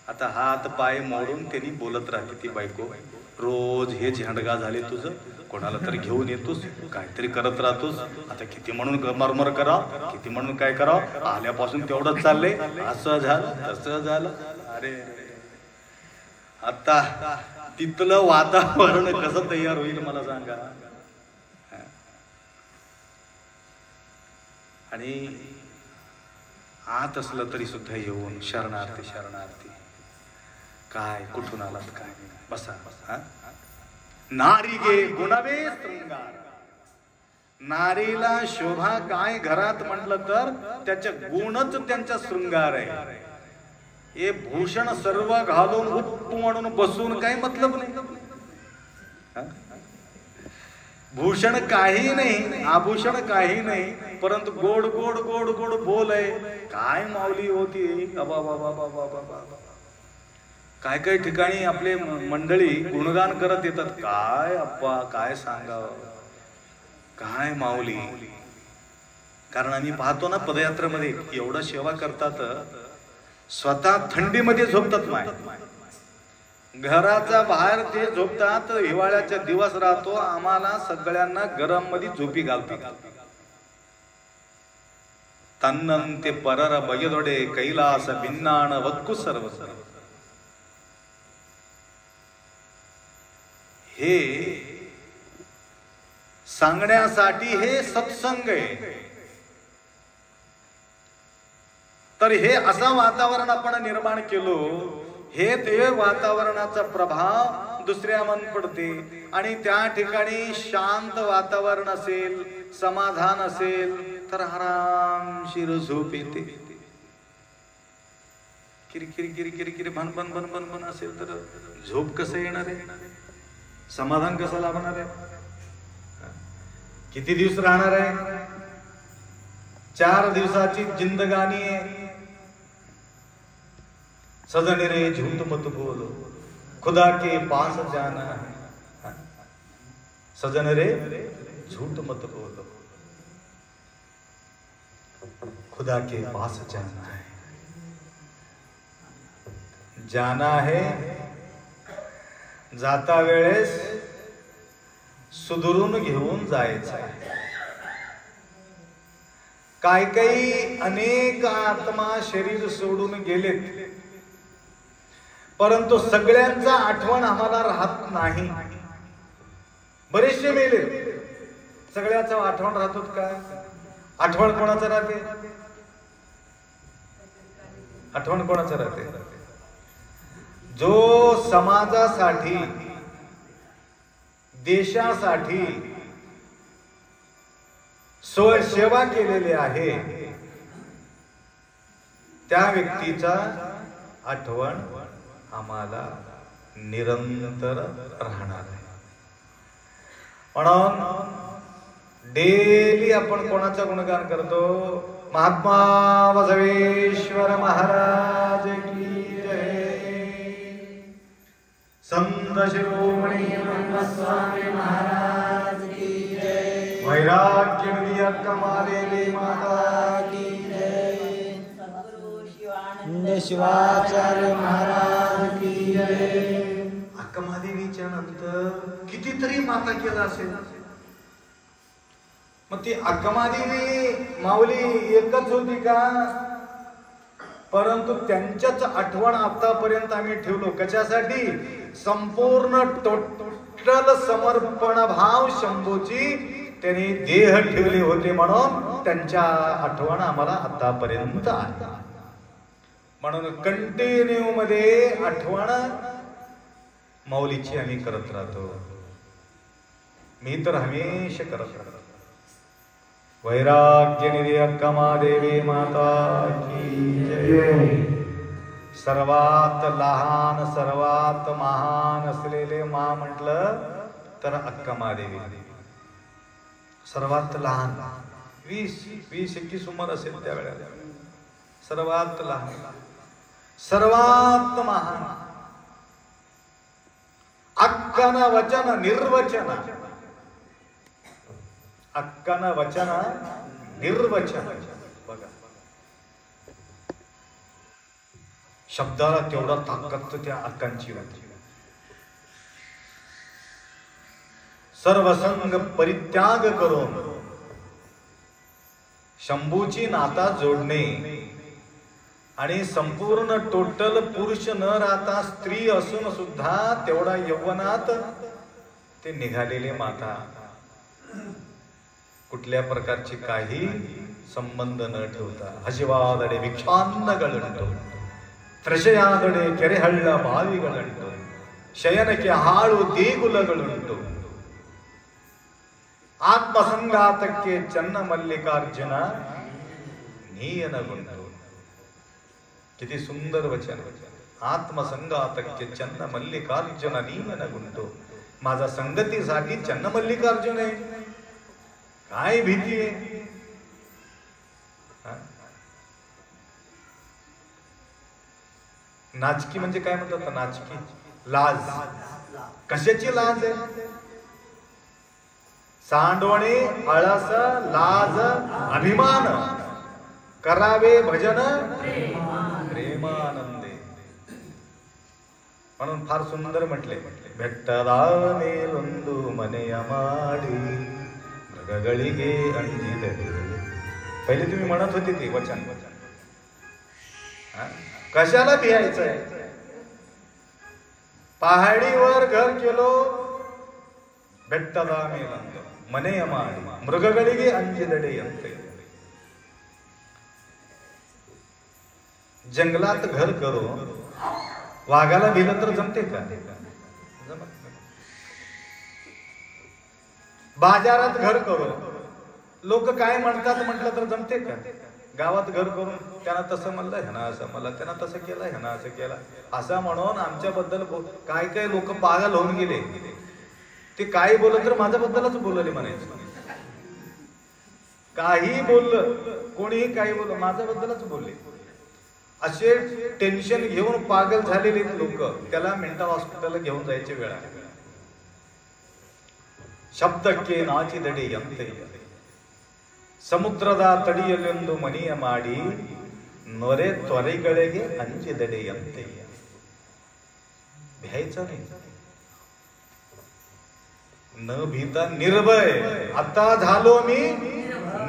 आता हात पाय मोडून त्यांनी बोलत राहते ती बायको. रोज हे झेंडगा झाले तुझं, कोणाला तरी घेऊन येतोस, काहीतरी करत राहतोस. आता किती म्हणून मरमर करा, किती म्हणून काय करा, आल्यापासून तेवढंच चाललंय. असं झालं तसं झालं. अरे आता तिथलं वातावरण कसं तयार होईल मला सांगा. आणि आत असलं तरी सुद्धा येऊन शरणार्थी शरणार्थी, काय कुठून आलात काय, बसा बसा. नारी गे गुणवे शृंगार. नारीला शोभा काय घरात म्हटलं तर त्याच्या गुणच त्यांचा शृंगार आहे. हे भूषण सर्व घालून उप्प म्हणून बसून काही मतलब नाही. भूषण काही नाही, आभूषण काही नाही, परंतु गोड गोड गोड गोड बोल आहे. काय माऊली होती. बाबा बाबा बाबा बाबा. काय काय ठिकाणी आपले मंडळी गुणगान करत येतात. काय अप्पा काय सांगावं, काय माऊली. कारण आम्ही पाहतो ना पदयात्रेमध्ये एवढं सेवा करतात, स्वतः थंडीमध्ये झोपतात. माय घराच्या बाहेर ते झोपतात. हिवाळ्याचा दिवस राहतो, आम्हाला सगळ्यांना गरम मध्ये झोपी घालतात. तन्नंते परर बयदोडे कैलास भिन्नाण वक्कु सर्व सर्व. हे सांगण्यासाठी हे सत्संग आहे. तर हे असं वातावरण आपण निर्माण केलो, हे ते वातावरणाचा प्रभाव दुसऱ्यावर पडते. आणि त्या ठिकाणी शांत वातावरण असेल, समाधान असेल तर आरामशीर झोप येते. किरकिरी किरकिरी किरी भन भन भन भन भन असेल तर झोप कसं येणार आहे, समाधान कसं लाभणार आहे. किती दिवस राहणार आहे. 4 दिवसाची जिंदगानी आहे. सजन रे झूठ मत बोलो, खुदा के पास जाना है. सजन रे झूठ मत बोलो, खुदा के पास जाना है. जाना है. जाता वेळेस सुधरून घेऊन जायचं. काय काही अनेक आत्मा शरीर सोडून गेलेत, परंतु सगळ्यांचा आठवण आम्हाला राहत नाही. बरेचसे मेले, सगळ्याचा आठवण राहतो का. आठवण कोणाचं राहते. आठवण कोणाचं राहते. जो समाजासाठी देशासाठी सेवा केलेली आहे त्या व्यक्तीचा आठवण आम्हाला निरंतर राहणार आहे. म्हणून डेली आपण कोणाचा गुणगान करतो. महात्मा बसवेश्वर महाराज की जय. संत शिरोमणी ब्रह्मस्वामी महाराज की जय. वैराग्य निधी अक्का महादेवी माता की जय. शिवाचार्य महाराज की जय. अक्का महादेवीच्या नंतर कितीतरी माता केला असेल. मग ती अक्का महादेवी माऊली एकच होती का. परंतु त्यांच्याच आठवण आतापर्यंत आम्ही ठेवलो. कशासाठी. संपूर्ण टोटल समर्पण भाव शंभूची त्यांनी देह ठेवले होते, म्हणून त्यांच्या आठवण आम्हाला आतापर्यंत आहे. म्हणून कंटिन्यू मध्ये आठवण माऊलीची आम्ही करत राहतो. मी तर हमेशा करत राहतो. वैराग्य निधी अक्का महादेवी माता की जय. सर्वात लहान सर्वात महान असलेले मा म्हटलं तर अक्का महादेवी. सर्वात लहान 20-21 उमर असेल त्यावेळेला. सर्वात लहान सर्वात महान. अक्कन वचन निर्वचन. अक्कन वचन निर्वचन. बघा शब्दाला तेवढा ताकद त्या अक्कांची होती. सर्वसंग परित्याग करून शंभूची नाता जोडणे आणि संपूर्ण टोटल पुरुष न राहता स्त्री असून सुद्धा तेवढा यौवनात ते निघालेले माता. कुठल्या प्रकारची काही संबंध न ठेवता हजिवादडे भिक्षान्नगळंटो ತ್ರಷಯಾದಡೆ ಕೆರೆಹಳ್ಳ ಬಾವಿಗಳುಂಟು ಶಯನಕ್ಕೆ ಹಾಳು ದೇಗುಲಗಳುಂಟು ಆತ್ಮಸಂಘಾತಕ್ಕೆ ಚನ್ನ ಮಲ್ಲಿಕಾರ್ಜುನ ನೀಯನಗುಂಟು. किती सुंदर वचन. आत्मसंगातक्य चन्न मल्लिकार्जुन नीन गुंतो. माझा संगतीसाठी चन्न मल्लिकार्जुन आहे. काय भीती आहे. नाचकी म्हणजे काय म्हणतात. नाचकी लाज. कशाची लाज आहे. सांडवणे आळस लाज अभिमान करावे भजन प्रेमानंदे. म्हणून फार सुंदर म्हटले. ಬೆಟ್ಟದಾನೇಲೊಂದು ಮನೆಯ ಮಾಡಿ ಮೃಗಗಳಿಗೆ ಅಂಜಿದರೆ. पहिले तुम्ही म्हणत होते ते वचन. कशाला भियायचंय. पहाडीवर घर केलो ಬೆಟ್ಟದ ಮೇಲೊಂದು ಮನೆಯ ಮಾಡಿ ಮೃಗಗಳಿಗೆ ಅಂಜಿದಡೆಯಂತೆ. जंगलात घर करो. वाघाला भिलं तर जमते का. जमत नाही. बाजारात घर करो. लोक काय म्हणतात म्हटलं तर जमते का. गावात घर करून त्यांना तसं म्हणलं ह्यानं असं मला, त्यांना तसं केलं ह्यानं असं केलं असं म्हणून आमच्याबद्दल काय काय लोक पागल होऊन गेले. ते काही बोलत तर माझ्याबद्दलच बोलले म्हणायचं. काही बोललं कोणीही काही बोललं माझ्याबद्दलच बोलले. असे टेन्शन घेऊन पागल झालेले लोक त्याला मेंटल हॉस्पिटलला घेऊन जायची वेळ आहे. ಶಬ್ದಕ್ಕೆ ನಾಚಿದಡೆಯಂತೆ ಸಮುದ್ರದ ತಡಿಯಲೆಂದು ಮನೆಯ ಮಾಡಿ ನೊರೆ ತೊರೆಗಳಿಗೆ ಅಂಜಿದಡೆಯಂತೆ. भ्यायचं नाही. न भीता निर्भय. आता झालो मी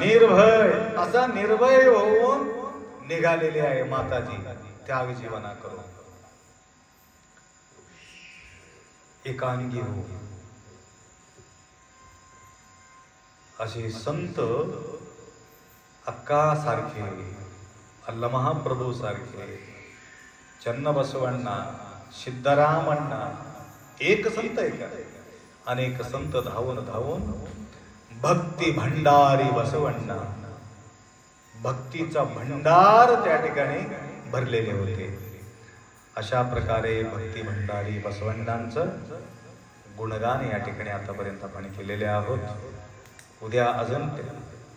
निर्भय. असा निर्भय होऊन निघालेले आहे माताजी त्याग जीवना करून. एकांगी हो. असे संत अक्का सारखे, अल्ला महाप्रभू सारखे, चन्नबसवण्णा, सिद्धरामण्णा एक संत आहे का. अनेक संत धावून धावून भक्ती भंडारी बसवण्णा, भक्तीचा भंडार त्या ठिकाणी भरलेले होते. अशा प्रकारे भक्ती भंडारी बसवण्णांचं गुणगान या ठिकाणी आतापर्यंत आपण केलेले आहोत. उद्या अजून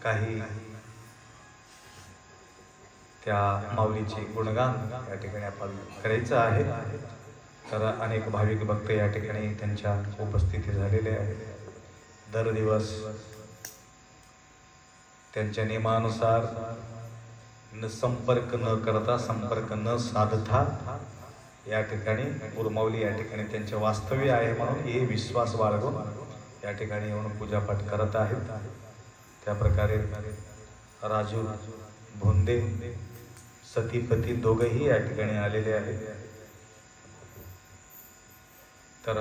काही त्या माऊलीचे गुणगान या ठिकाणी आपण करायचं आहे. तर अनेक भाविक भक्त या ठिकाणी त्यांच्या उपस्थिती झालेले आहेत. दर दिवस त्यांच्या नियमानुसार संपर्क न करता, संपर्क न साधता या ठिकाणी गुरुमाऊली या ठिकाणी त्यांचे वास्तव्य आहे म्हणून हे विश्वास बाळगून या ठिकाणी येऊन पूजापाठ करत आहेत. त्या प्रकारे राजू भोंदे सतीपती दोघेही या ठिकाणी आलेले आहेत. तर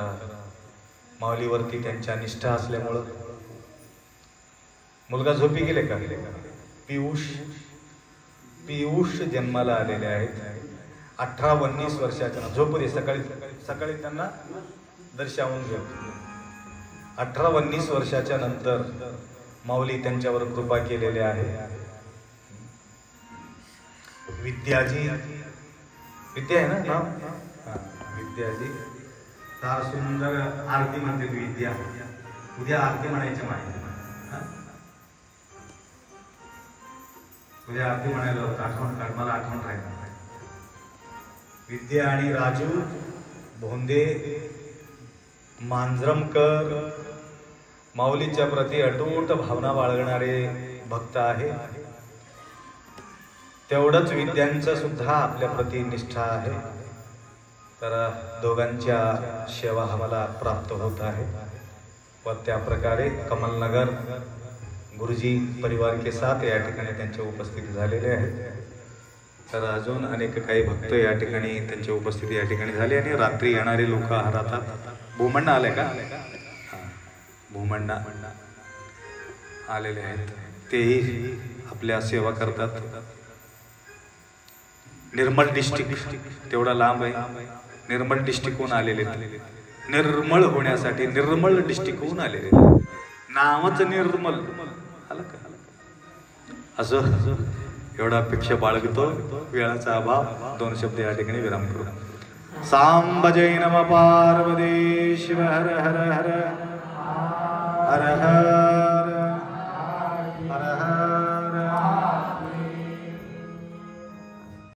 माऊलीवरती त्यांच्या निष्ठा असल्यामुळं मुलगा झोपी गेले का. पियुष जन्माला आलेले आहेत. 18-19 वर्षाच्या झोपले. सकाळी सकाळी त्यांना दर्शावून घेऊ. 18-19 वर्षाच्या नंतर माऊली त्यांच्यावर कृपा केलेले आहे. विद्याजी, विद्या आहे ना नाव. विद्याजी फार सुंदर आरती म्हणते. विद्या उद्या आरती म्हणायची माहिती. उद्या आरती म्हणायला होतं. आठवण काढ, मला आठवण राहिलं. विद्या आणि राजू भोंदे मांजरमकर माऊलीच्या प्रती अटूट भावना बाळगणारे भक्त आहे. तेवढंच विद्यांचं सुद्धा आपल्या प्रती निष्ठा आहे. तर दोघांच्या सेवा आम्हाला प्राप्त होत आहे. व त्या प्रकारे कमलनगर गुरुजी परिवार के साथ या ठिकाणी त्यांच्या उपस्थिती झालेले आहेत. तर अजून अनेक काही भक्त या ठिकाणी त्यांची उपस्थिती या ठिकाणी झाली. आणि रात्री येणारे लोक राहतात. भूमंडा आले का. भूमंडा आलेले आहेत. तेही आपल्या सेवा करतात. निर्मल डिस्ट्रिक्ट तेवढा लांब आहे. निर्मल डिस्ट्रिक्टहून आलेले, निर्मळ होण्यासाठी निर्मळ डिस्ट्रिक्टहून आलेले. नावाच निर्मल आलं का. असं एवढा अपेक्षा बाळगतो. वेळाचा अभाव. 2 शब्द या ठिकाणी विराम करू. सांब जय नम पार्वती शिव हर हर हर